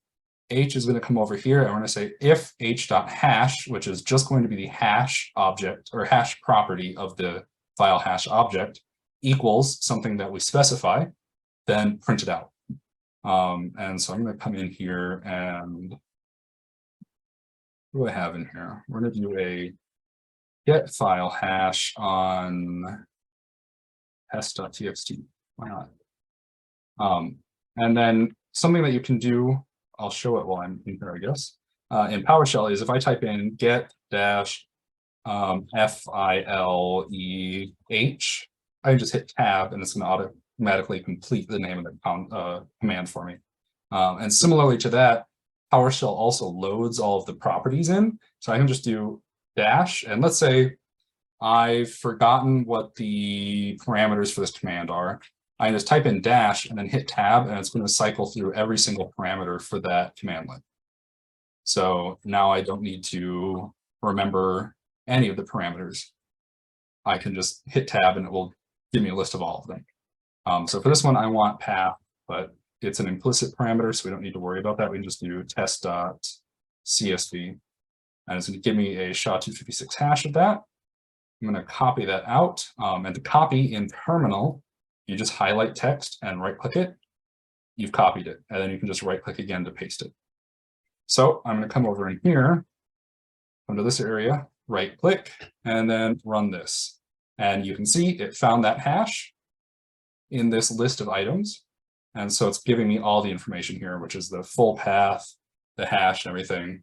H is going to come over here, and we're going to say if h.hash, which is just going to be the hash object or hash property of the file hash object, equals something that we specify, then print it out. And so I'm going to come in here and what do I have in here? We're going to do a get file hash on test.txt. Why not? And then something that you can do, I'll show it while I'm in here, I guess. In PowerShell is if I type in get dash fileh, I just hit tab and it's going to automatically complete the name of the command for me. And similarly to that, PowerShell also loads all of the properties in. So I can just do dash, and let's say I've forgotten what the parameters for this command are. I just type in dash and then hit tab, and it's going to cycle through every single parameter for that command line. So now I don't need to remember any of the parameters. I can just hit tab and it will give me a list of all of them. So for this one, I want path, but it's an implicit parameter, so we don't need to worry about that. We can just do test.csv, and it's going to give me a SHA-256 hash of that. I'm going to copy that out, and to copy in terminal, you just highlight text and right-click it. You've copied it, and then you can just right-click again to paste it. So I'm going to come over in here, come to this area, right-click, and then run this. And you can see it found that hash in this list of items. And so it's giving me all the information here, which is the full path, the hash, and everything.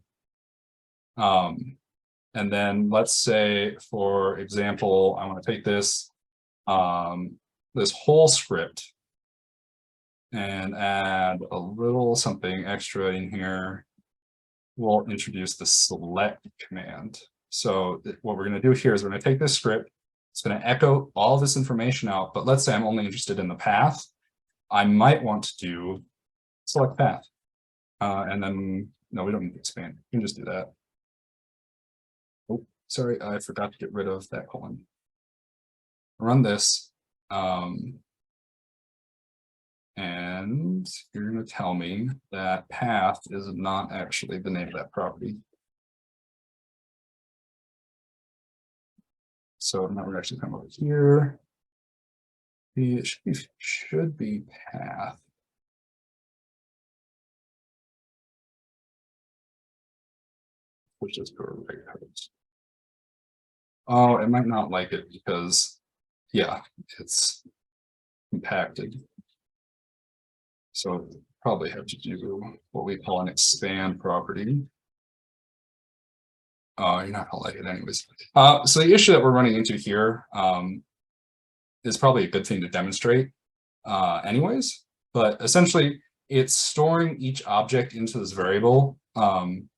And then let's say, for example, I want to take this, this whole script and add a little something extra in here. We'll introduce the select command. So what we're going to do here is we're going to take this script. It's going to echo all this information out, but let's say I'm only interested in the path. I might want to do select path. And then, no, we don't need to expand. You can just do that. Oh, sorry, I forgot to get rid of that colon. Run this. And you're going to tell me that path is not actually the name of that property. So now we're actually come over here. It should be path. Which is correct. Oh, it might not like it because, yeah, it's compacted. So probably have to do what we call an expand property. You're not gonna like it anyways. So the issue that we're running into here is probably a good thing to demonstrate anyways, but essentially it's storing each object into this variable, and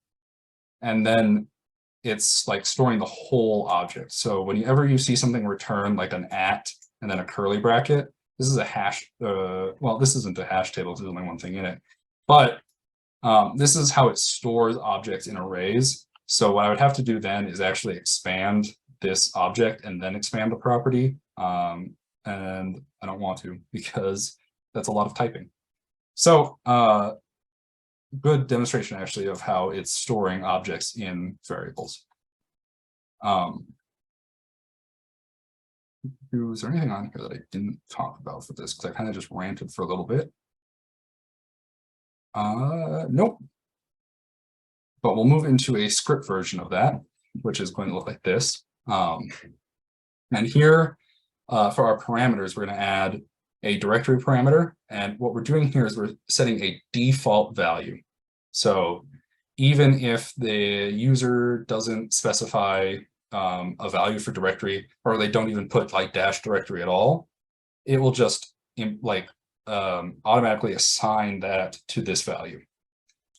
then it's like storing the whole object. So whenever you see something return like an @ and then a curly bracket, this is a hash, well, this isn't a hash table, there's only one thing in it, but this is how it stores objects in arrays. So what I would have to do then is actually expand this object and then expand the property. And I don't want to because that's a lot of typing. So good demonstration actually of how it's storing objects in variables. Is there anything on here that I didn't talk about for this? Because I kind of just ranted for a little bit. Nope. But we'll move into a script version of that, which is going to look like this. And here, for our parameters, we're going to add a directory parameter. And what we're doing here is we're setting a default value. So even if the user doesn't specify a value for directory, or they don't even put like dash directory at all, it will just automatically assign that to this value.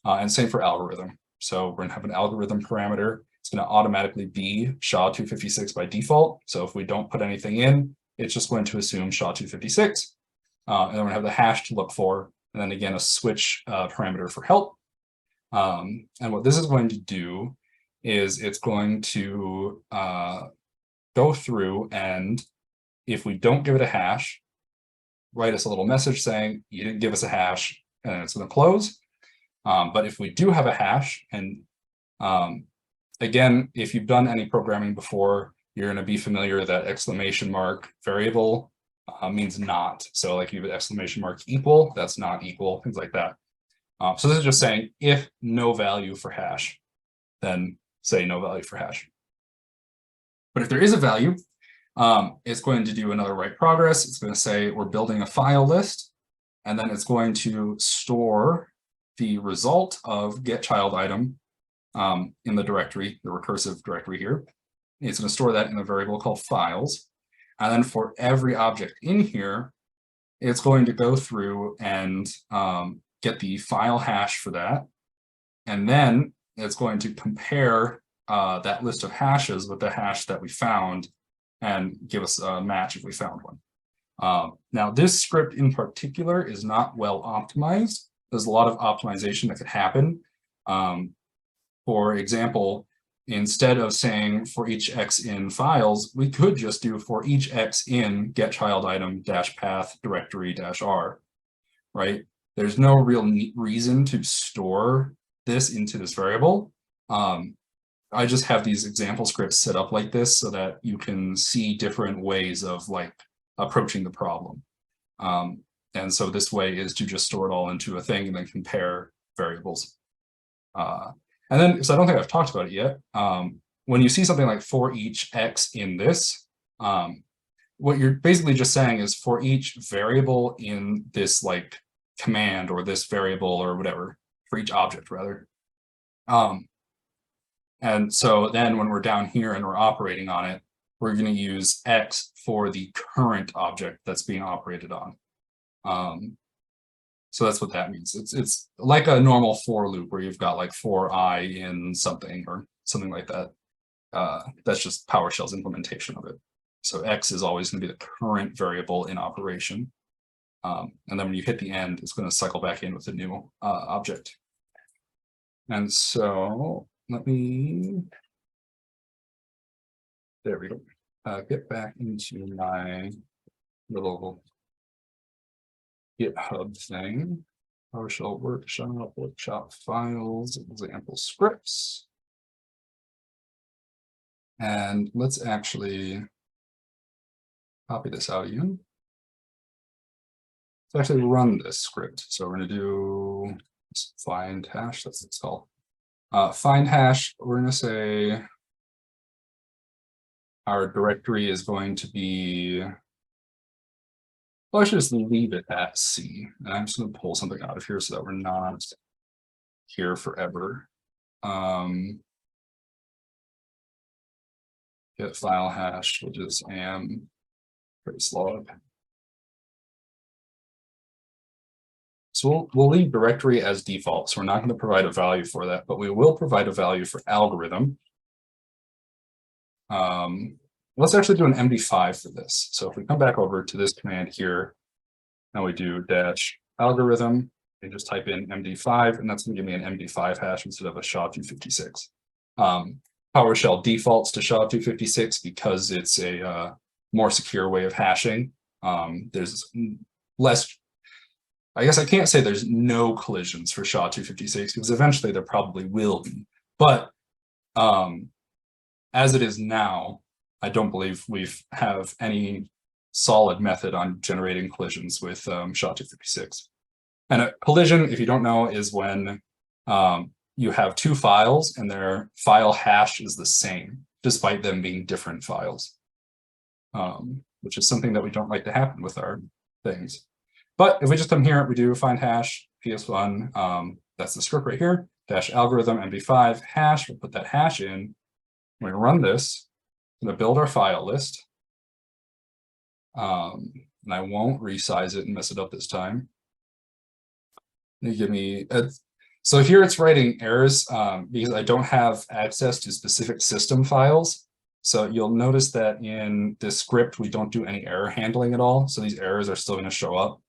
And same for algorithm. So we're going to have an algorithm parameter. It's going to automatically be SHA-256 by default. So if we don't put anything in, it's just going to assume SHA-256. And then we're going to have the hash to look for, and then again, a switch parameter for help. And what this is going to do is it's going to go through, and if we don't give it a hash, write us a little message saying you didn't give us a hash, and it's going to close. But if we do have a hash, and again, if you've done any programming before, you're going to be familiar that exclamation mark variable means not. So like you have exclamation mark equal, that's not equal, things like that. So this is just saying if no value for hash, then say no value for hash. But if there is a value, it's going to do another write progress. It's going to say we're building a file list, and then it's going to store the result of get child item in the directory, the recursive directory here. It's going to store that in a variable called files. And then for every object in here, it's going to go through and get the file hash for that. And then it's going to compare that list of hashes with the hash that we found and give us a match if we found one. Now, this script in particular is not well optimized. There's a lot of optimization that could happen. For example, instead of saying for each X in files, we could just do for each X in get child item dash path directory dash R, right? There's no real reason to store this into this variable. I just have these example scripts set up like this so that you can see different ways of like approaching the problem. And so this way is to just store it all into a thing and then compare variables. And then, so I don't think I've talked about it yet. When you see something like for each X in this, what you're basically just saying is for each variable in this like command or this variable or whatever, for each object rather. And so then when we're down here and we're operating on it, we're going to use X for the current object that's being operated on. So that's what that means. It's like a normal for loop where you've got like for I in something or something like that. That's just PowerShell's implementation of it. So X is always going to be the current variable in operation. And then when you hit the end, it's going to cycle back in with a new object. And so let me, there we go. Get back into my little GitHub thing. PowerShell Workshop files, example scripts. And let's actually copy this out again. Let's actually run this script. So we're going to do find hash, that's what it's called. Find hash, we're going to say our directory is going to be, well, I should just leave it at C. And I'm just going to pull something out of here so that we're not here forever. Get file hash, which is am trace log. So we'll leave directory as default. So we're not going to provide a value for that, but we will provide a value for algorithm. Let's actually do an MD5 for this. So if we come back over to this command here, and we do dash algorithm, and just type in MD5, and that's going to give me an MD5 hash instead of a SHA-256. PowerShell defaults to SHA-256 because it's a more secure way of hashing. There's less, I guess I can't say there's no collisions for SHA-256 because eventually there probably will be. But as it is now, I don't believe we have any solid method on generating collisions with SHA-256. And a collision, if you don't know, is when you have two files and their file hash is the same, despite them being different files, which is something that we don't like to happen with our things. But if we just come here, we do find hash, ps1, that's the script right here, dash algorithm MD5 hash, we'll put that hash in. We're gonna run this, I'm gonna build our file list. And I won't resize it and mess it up this time. You give me so here it's writing errors because I don't have access to specific system files. So you'll notice that in this script, we don't do any error handling at all. So these errors are still going to show up.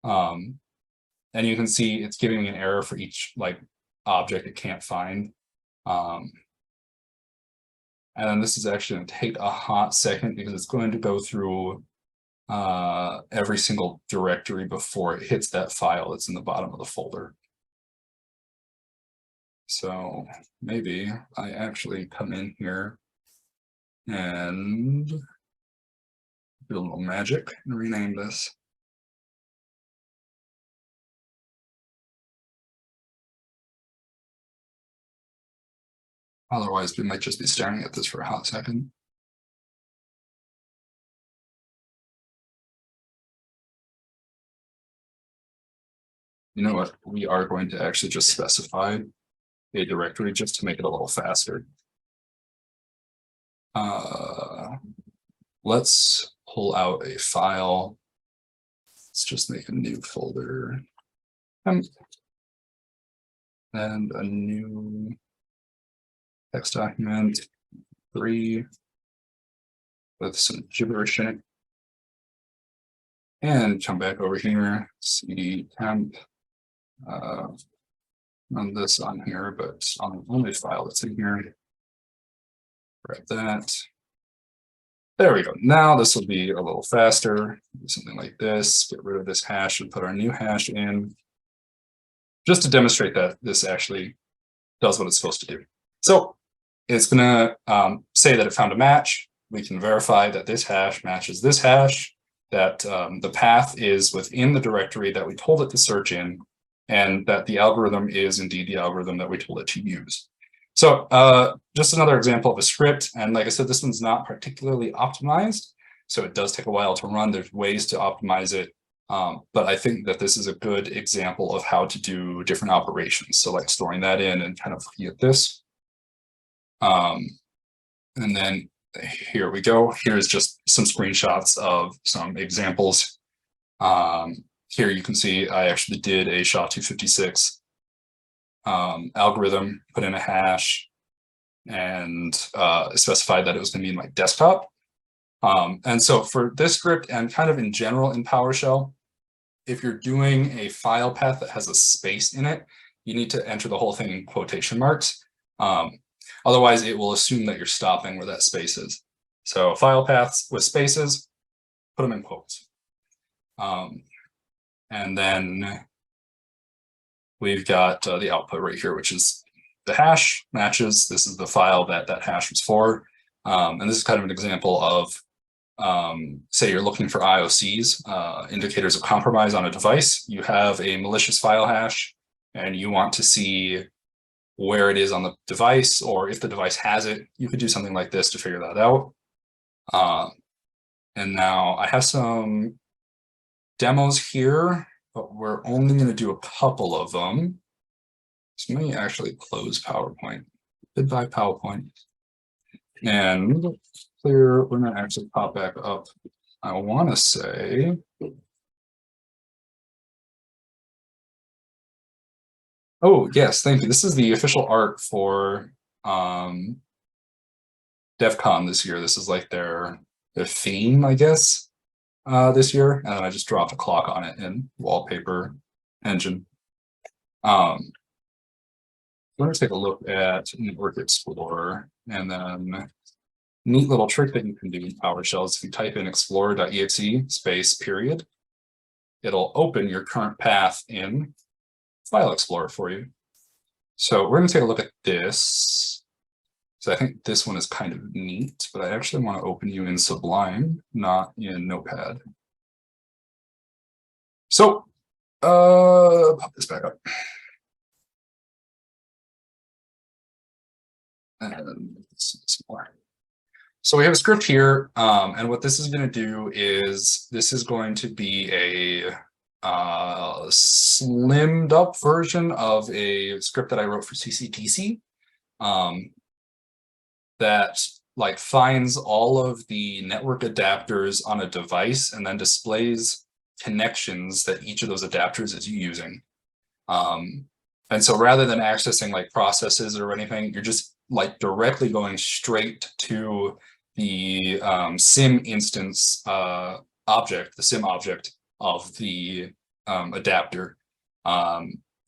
And you can see it's giving me an error for each like object it can't find. And then this is actually going to take a hot second because it's going to go through every single directory before it hits that file that's in the bottom of the folder. So maybe I actually come in here and do a little magic and rename this. Otherwise, we might just be staring at this for a hot second. You know what? We are going to actually just specify a directory just to make it a little faster. Let's pull out a file. Let's just make a new folder. And a new text document 3 with some gibberish in it. And come back over here, cd temp, run this on here, but on the only file that's in here. Grab that. There we go. Now this will be a little faster. Do something like this, get rid of this hash and put our new hash in. Just to demonstrate that this actually does what it's supposed to do. So it's going to say that it found a match. We can verify that this hash matches this hash, that the path is within the directory that we told it to search in, and that the algorithm is indeed the algorithm that we told it to use. So just another example of a script. And like I said, this one's not particularly optimized, so it does take a while to run. There's ways to optimize it. But I think that this is a good example of how to do different operations. So like storing that in and kind of looking at this. And then here we go. Here's just some screenshots of some examples. Here you can see I actually did a SHA-256 algorithm, put in a hash, and specified that it was going to be in my desktop. And so for this script and kind of in general in PowerShell, if you're doing a file path that has a space in it, you need to enter the whole thing in quotation marks. Otherwise, it will assume that you're stopping where that space is. So file paths with spaces, put them in quotes. And then we've got the output right here, which is the hash matches. This is the file that that hash was for. And this is kind of an example of, say you're looking for IOCs, indicators of compromise on a device. You have a malicious file hash and you want to see where it is on the device, or if the device has it, you could do something like this to figure that out. And now I have some demos here, but we're only going to do a couple of them. So let me actually close PowerPoint. Goodbye, PowerPoint. And clear, we're going to actually pop back up. I want to say, oh, yes, thank you. This is the official art for DEF CON this year. This is like their theme, I guess, this year. And I just dropped a clock on it in Wallpaper Engine. We're going to take a look at Network Explorer, and then neat little trick that you can do in PowerShell is if you type in explorer.exe space period, it'll open your current path in File Explorer for you. So we're going to take a look at this. So I think this one is kind of neat, but I actually want to open you in Sublime, not in Notepad. So pop this back up. And some more. So we have a script here, and what this is going to do is this is going to be a slimmed up version of a script that I wrote for CCTC that like finds all of the network adapters on a device and then displays connections that each of those adapters is using. And so rather than accessing like processes or anything, you're just like directly going straight to the SIM instance object, the SIM object of the adapter.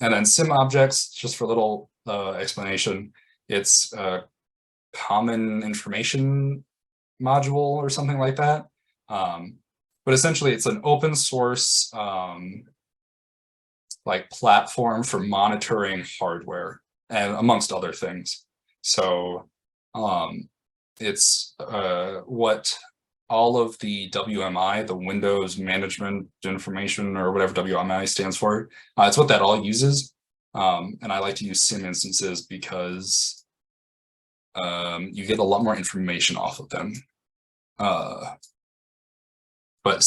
And then sim objects, just for a little explanation, it's a common information module or something like that. But essentially it's an open source like platform for monitoring hardware and amongst other things. So it's what all of the WMI, the Windows Management Information, or whatever WMI stands for, it's what that all uses. And I like to use sim instances because you get a lot more information off of them. But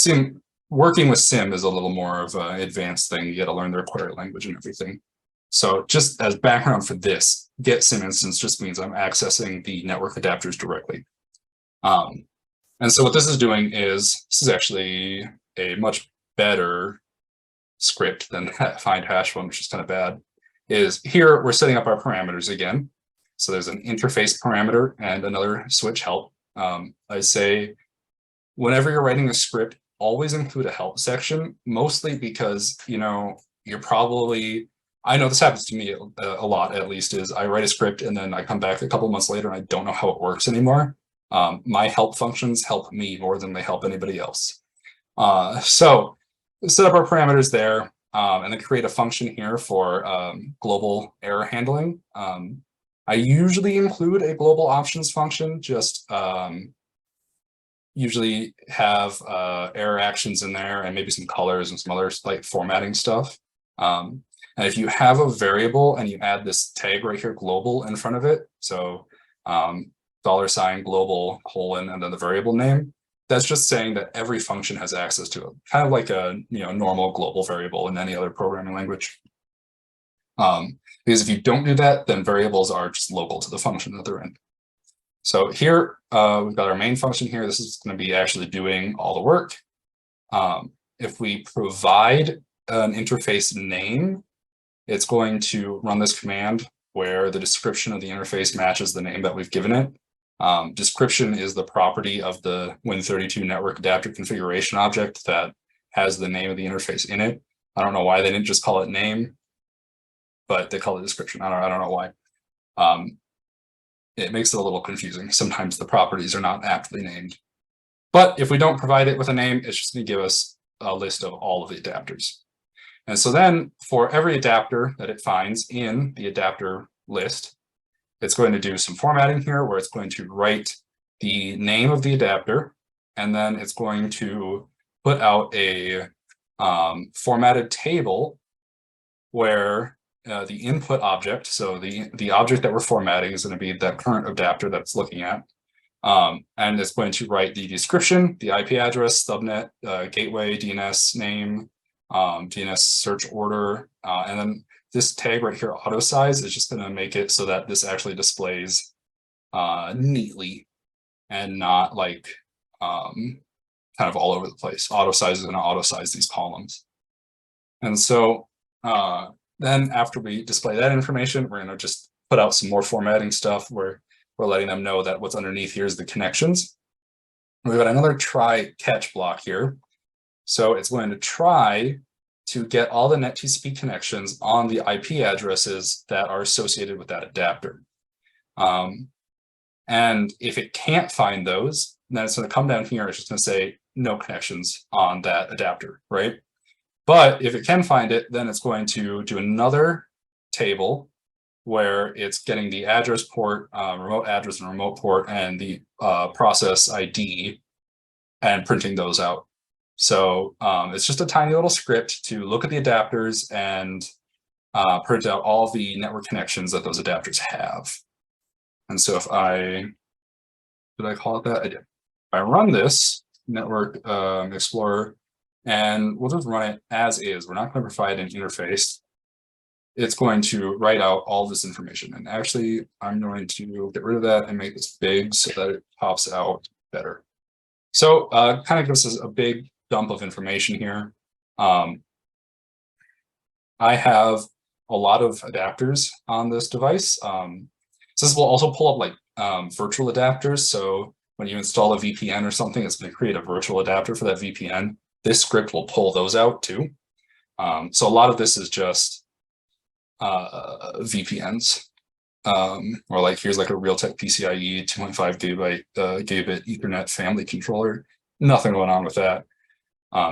working with sim is a little more of an advanced thing. You got to learn the required language and everything. So just as background for this, get sim instance just means I'm accessing the network adapters directly. And so what this is doing is, this is actually a much better script than that find hash one, which is kind of bad, is here we're setting up our parameters again. So there's an interface parameter and another switch help. I say, whenever you're writing a script, always include a help section, mostly because, you know, you're probably, I know this happens to me a lot, at least, is I write a script and then I come back a couple months later and I don't know how it works anymore. My help functions help me more than they help anybody else. So set up our parameters there and then create a function here for global error handling. I usually include a global options function, just usually have error actions in there and maybe some colors and some other like formatting stuff. And if you have a variable and you add this tag right here, global, in front of it, so $ global colon and then the variable name, that's just saying that every function has access to it, kind of like a normal global variable in any other programming language. Because if you don't do that, then variables are just local to the function that they're in. So here we've got our main function here. This is going to be actually doing all the work. If we provide an interface name, it's going to run this command where the description of the interface matches the name that we've given it. Description is the property of the Win32 network adapter configuration object that has the name of the interface in it. I don't know why they didn't just call it name, but they call it description. I don't know why. It makes it a little confusing. Sometimes the properties are not aptly named. But if we don't provide it with a name, it's just going to give us a list of all of the adapters. And so then for every adapter that it finds in the adapter list, it's going to do some formatting here where it's going to write the name of the adapter, and then it's going to put out a formatted table where the input object, so the object that we're formatting is going to be that current adapter that's looking at, and it's going to write the description, the IP address, subnet, gateway, DNS name, DNS search order, and then this tag right here, auto size, is just going to make it so that this actually displays neatly and not like kind of all over the place. Auto size is going to auto size these columns. And so then after we display that information, we're going to just put out some more formatting stuff where we're letting them know that what's underneath here is the connections. We've got another try catch block here. So it's going to try to get all the NetTCP connections on the IP addresses that are associated with that adapter. And if it can't find those, then it's going to come down here. It's just going to say no connections on that adapter, right? But if it can find it, then it's going to do another table where it's getting the address port, remote address and remote port, and the process ID and printing those out. So it's just a tiny little script to look at the adapters and print out all the network connections that those adapters have. And so if did I call it that? I did. If I run this Network Explorer, and we'll just run it as is, we're not going to provide an interface, it's going to write out all this information. And actually, I'm going to get rid of that and make this big so that it pops out better. So kind of gives us a big dump of information here. I have a lot of adapters on this device. So this will also pull up like virtual adapters. So when you install a VPN or something, it's going to create a virtual adapter for that VPN. This script will pull those out too. So a lot of this is just VPNs. Or like here's like a Realtek PCIe 2.5 gigabit Ethernet family controller. Nothing going on with that.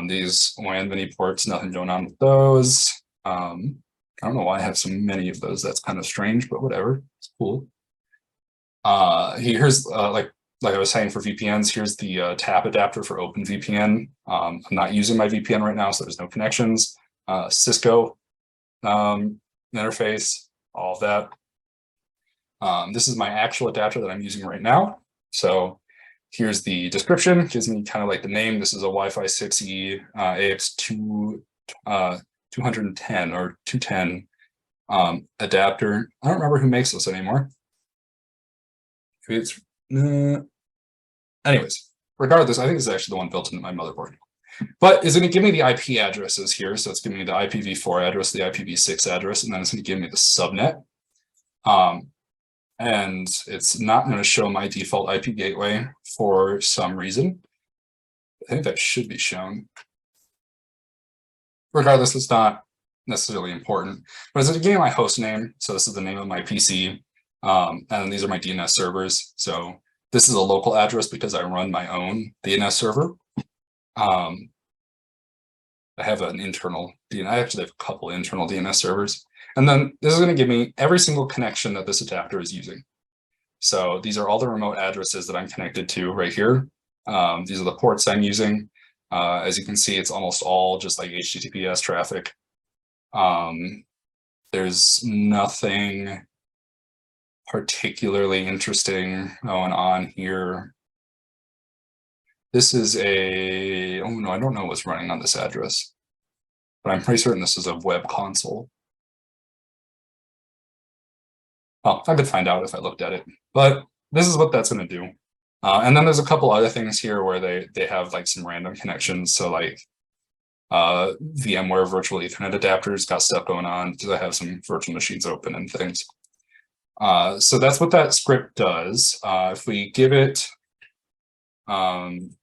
These WAN mini ports, nothing going on with those. I don't know why I have so many of those. That's kind of strange, but whatever. It's cool. Here's like I was saying for VPNs, here's the tap adapter for OpenVPN. I'm not using my VPN right now, so there's no connections. Cisco interface, all of that. This is my actual adapter that I'm using right now. So here's the description, gives me kind of like the name. This is a Wi-Fi 6E AX2 210 or 210 adapter. I don't remember who makes this anymore. It's anyways, regardless, I think it's actually the one built into my motherboard. But it's going to give me the IP addresses here. So it's giving me the IPv4 address, the IPv6 address, and then it's going to give me the subnet. And it's not going to show my default IP gateway for some reason. I think that should be shown. Regardless, it's not necessarily important. But it's giving me my host name. So this is the name of my PC. And these are my DNS servers. So this is a local address because I run my own DNS server. I have an internal DNS. I actually have a couple internal DNS servers. And then this is going to give me every single connection that this adapter is using. So these are all the remote addresses that I'm connected to right here. These are the ports I'm using. As you can see, it's almost all just like HTTPS traffic. There's nothing particularly interesting going on here. This is oh no, I don't know what's running on this address, but I'm pretty certain this is a web console. Oh, I could find out if I looked at it, but this is what that's going to do. And then there's a couple other things here where they have like some random connections. So like VMware virtual Ethernet adapters got stuff going on because I have some virtual machines open and things. So that's what that script does. If we give it an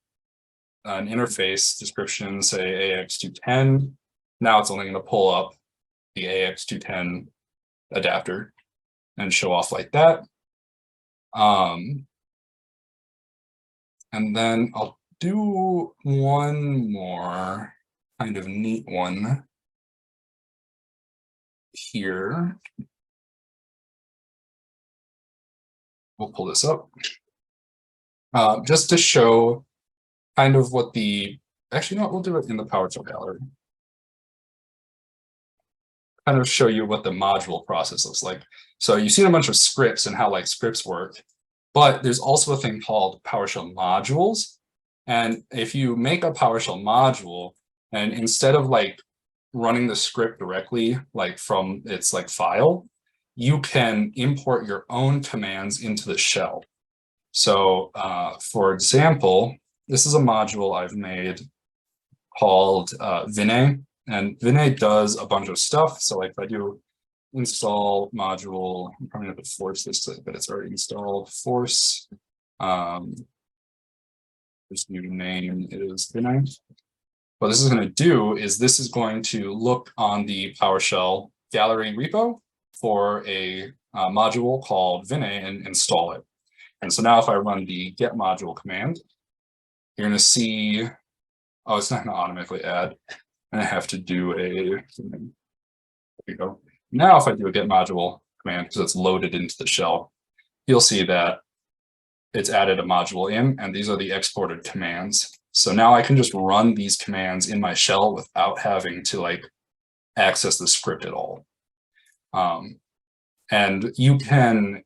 interface description, say AX210, now it's only going to pull up the AX210 adapter and show off like that. And then I'll do one more kind of neat one here. We'll pull this up just to show kind of what actually, no, we'll do it in the PowerShell gallery. Kind of show you what the module process looks like. So you've seen a bunch of scripts and how like scripts work, but there's also a thing called PowerShell modules. And if you make a PowerShell module, and instead of like running the script directly, like from its like file, you can import your own commands into the shell. So for example, this is a module I've made called Vinay. And Vinay does a bunch of stuff. So like if I do install module, I'm probably going to force this, but it's already installed. Force, this new name is Vinay. What this is going to do is this is going to look on the PowerShell gallery repo for a module called Vinay and install it. And so now if I run the get module command, you're going to see, oh, it's not going to automatically add. And I have to do there we go. Now, if I do a get module command, because it's loaded into the shell, you'll see that it's added a module in, and these are the exported commands. So now I can just run these commands in my shell without having to like access the script at all. And you can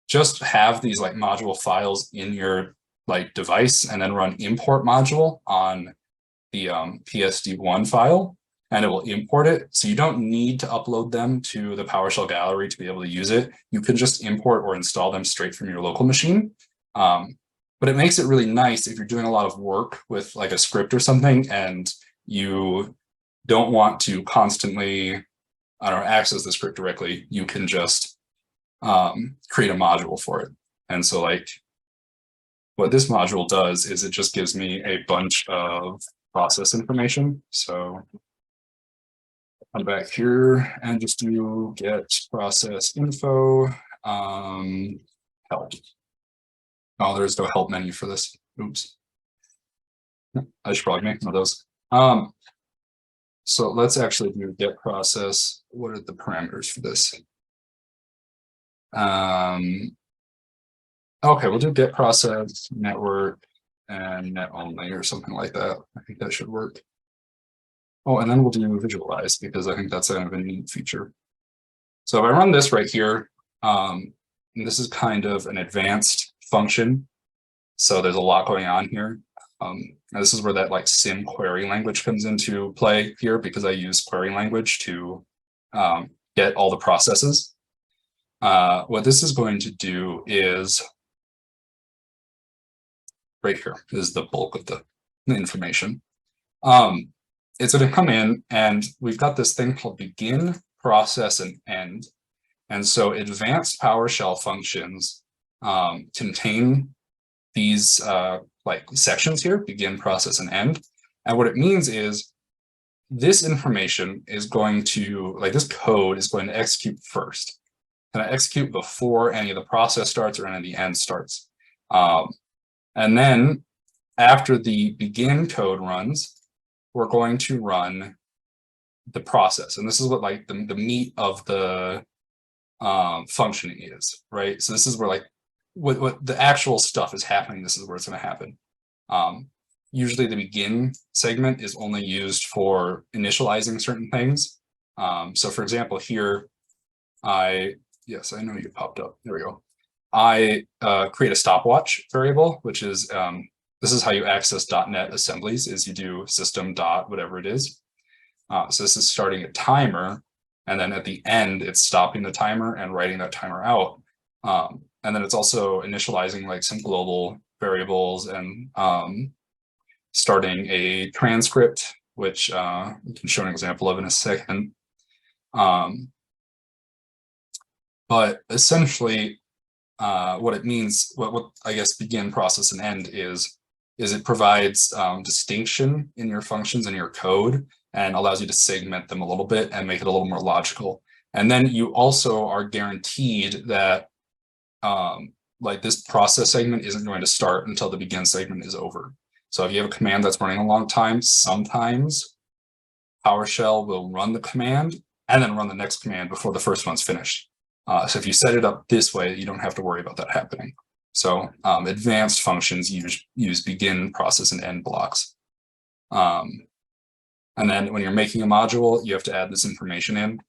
just have these like module files in your like device and then run import module on the PSD1 file, and it will import it. So you don't need to upload them to the PowerShell gallery to be able to use it. You can just import or install them straight from your local machine. But it makes it really nice if you're doing a lot of work with like a script or something and you don't want to constantly, I don't know, access the script directly. You can just create a module for it. And so like what this module does is it just gives me a bunch of process information. So come back here and just do get process info, help. Oh, there's no help menu for this. Oops. I should probably make one of those. So let's actually do get process. What are the parameters for this? Okay, we'll do get process, network, and net only or something like that. I think that should work. Oh, and then we'll do visualize because I think that's kind of a neat feature. So if I run this right here, and this is kind of an advanced function. So there's a lot going on here. This is where that like sim query language comes into play here because I use query language to get all the processes. What this is going to do is right here is the bulk of the information. It's going to come in and we've got this thing called begin, process, and end. And so advanced PowerShell functions contain these like sections here, begin, process, and end. And what it means is this information is going to, like this code is going to execute first. Can I execute before any of the process starts or any of the end starts? And then after the begin code runs, we're going to run the process. And this is what like the meat of the functioning is, right? So this is where like what the actual stuff is happening. This is where it's going to happen. Usually the begin segment is only used for initializing certain things. So for example, here, yes, I know you popped up. There we go. I create a stopwatch variable, which is, this is how you access .NET assemblies, is you do system dot whatever it is. So this is starting a timer, and then at the end, it's stopping the timer and writing that timer out. And then it's also initializing like some global variables and starting a transcript, which I can show an example of in a second. But essentially, what it means, what I guess begin, process, and end is it provides distinction in your functions and your code and allows you to segment them a little bit and make it a little more logical. And then you also are guaranteed that like this process segment isn't going to start until the begin segment is over. So if you have a command that's running a long time, sometimes PowerShell will run the command and then run the next command before the first one's finished. So if you set it up this way, you don't have to worry about that happening. So advanced functions use begin, process, and end blocks. And then when you're making a module, you have to add this information in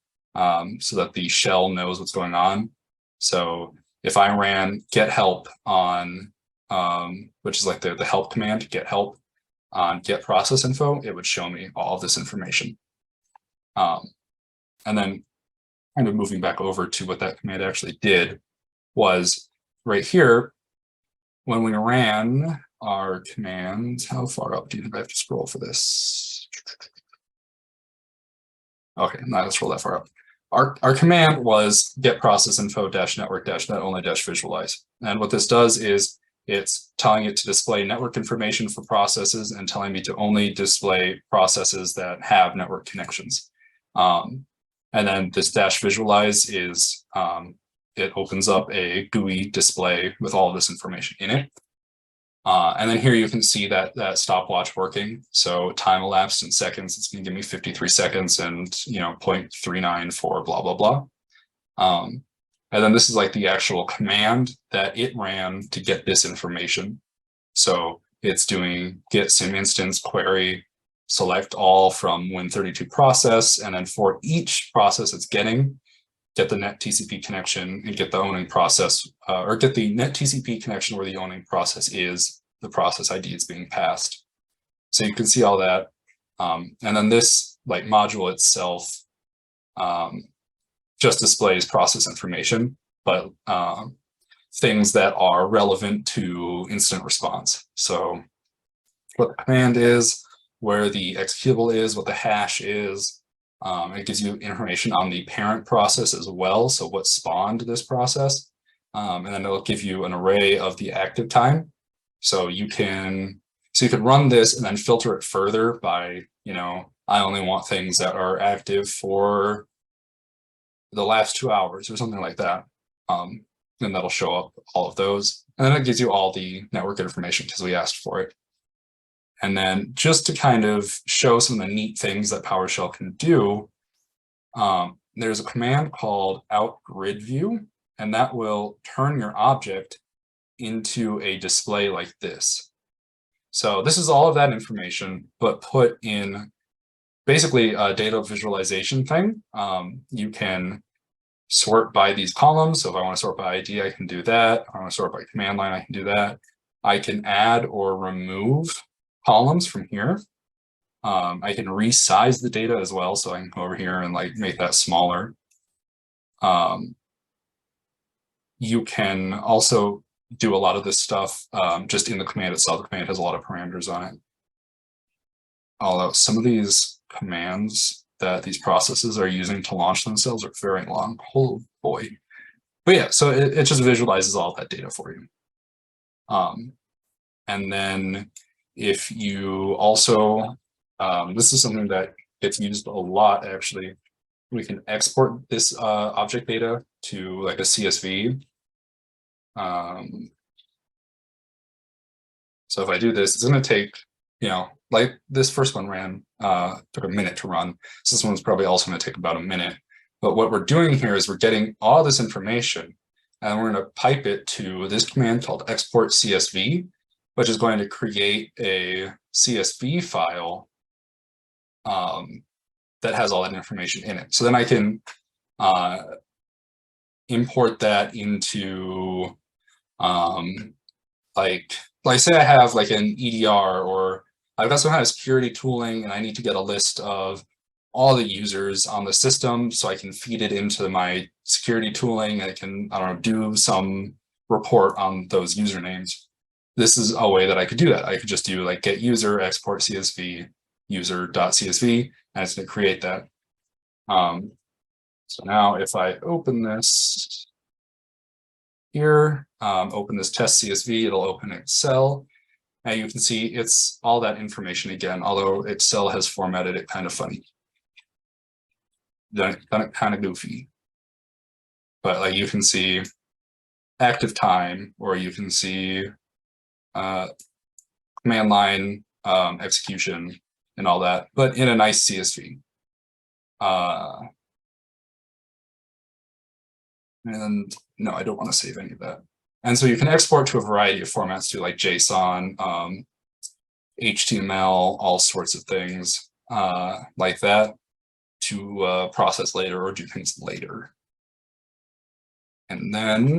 so that the shell knows what's going on. So if I ran get help on, which is like the help command, get help on get process info, it would show me all of this information. And then kind of moving back over to what that command actually did was right here, when we ran our command, how far up do you think I have to scroll for this? Okay, I'm not gonna scroll that far up. Our command was get process info dash network dash net only dash visualize. And what this does is it's telling it to display network information for processes and telling me to only display processes that have network connections. And then this dash visualize is, it opens up a GUI display with all of this information in it. And then here you can see that stopwatch working. So time elapsed in seconds, it's going to give me 53 seconds and 0.394 blah, blah, blah. And then this is like the actual command that it ran to get this information. So it's doing get sim instance query, select all from Win32 process, and then for each process it's getting, get the net TCP connection and get the owning process, or get the net TCP connection where the owning process is, the process ID is being passed. So you can see all that. And then this like module itself just displays process information, but things that are relevant to incident response. So what the command is, where the executable is, what the hash is. It gives you information on the parent process as well. So what spawned this process. And then it'll give you an array of the active time. So you can run this and then filter it further by, I only want things that are active for the last 2 hours or something like that. And that'll show up all of those. And then it gives you all the network information because we asked for it. And then just to kind of show some of the neat things that PowerShell can do, there's a command called outGridView, and that will turn your object into a display like this. So this is all of that information, but put in basically a data visualization thing. You can sort by these columns. So if I want to sort by ID, I can do that. If I want to sort by command line, I can do that. I can add or remove columns from here. I can resize the data as well. So I can go over here and like make that smaller. You can also do a lot of this stuff just in the command itself. The command has a lot of parameters on it. Although some of these commands that these processes are using to launch themselves are very long. Oh boy. But yeah, so it just visualizes all that data for you. And then if you also, this is something that gets used a lot actually, we can export this object data to like a CSV. So if I do this, it's going to take, like this first one ran, took a minute to run. So this one's probably also going to take about a minute. But what we're doing here is we're getting all this information and we're going to pipe it to this command called export CSV, which is going to create a CSV file that has all that information in it. So then I can import that into like say I have like an EDR, or I've got some kind of security tooling and I need to get a list of all the users on the system so I can feed it into my security tooling. I can, I don't know, do some report on those usernames. This is a way that I could do that. I could just do like get user export CSV user.csv, and it's going to create that. So now if I open this here, open this test CSV, it'll open Excel. And you can see it's all that information again, although Excel has formatted it kind of funny. Done it kind of goofy. But like you can see active time, or you can see command line execution and all that, but in a nice CSV. And no, I don't want to save any of that. And so you can export to a variety of formats too, like JSON, HTML, all sorts of things like that to process later or do things later. And then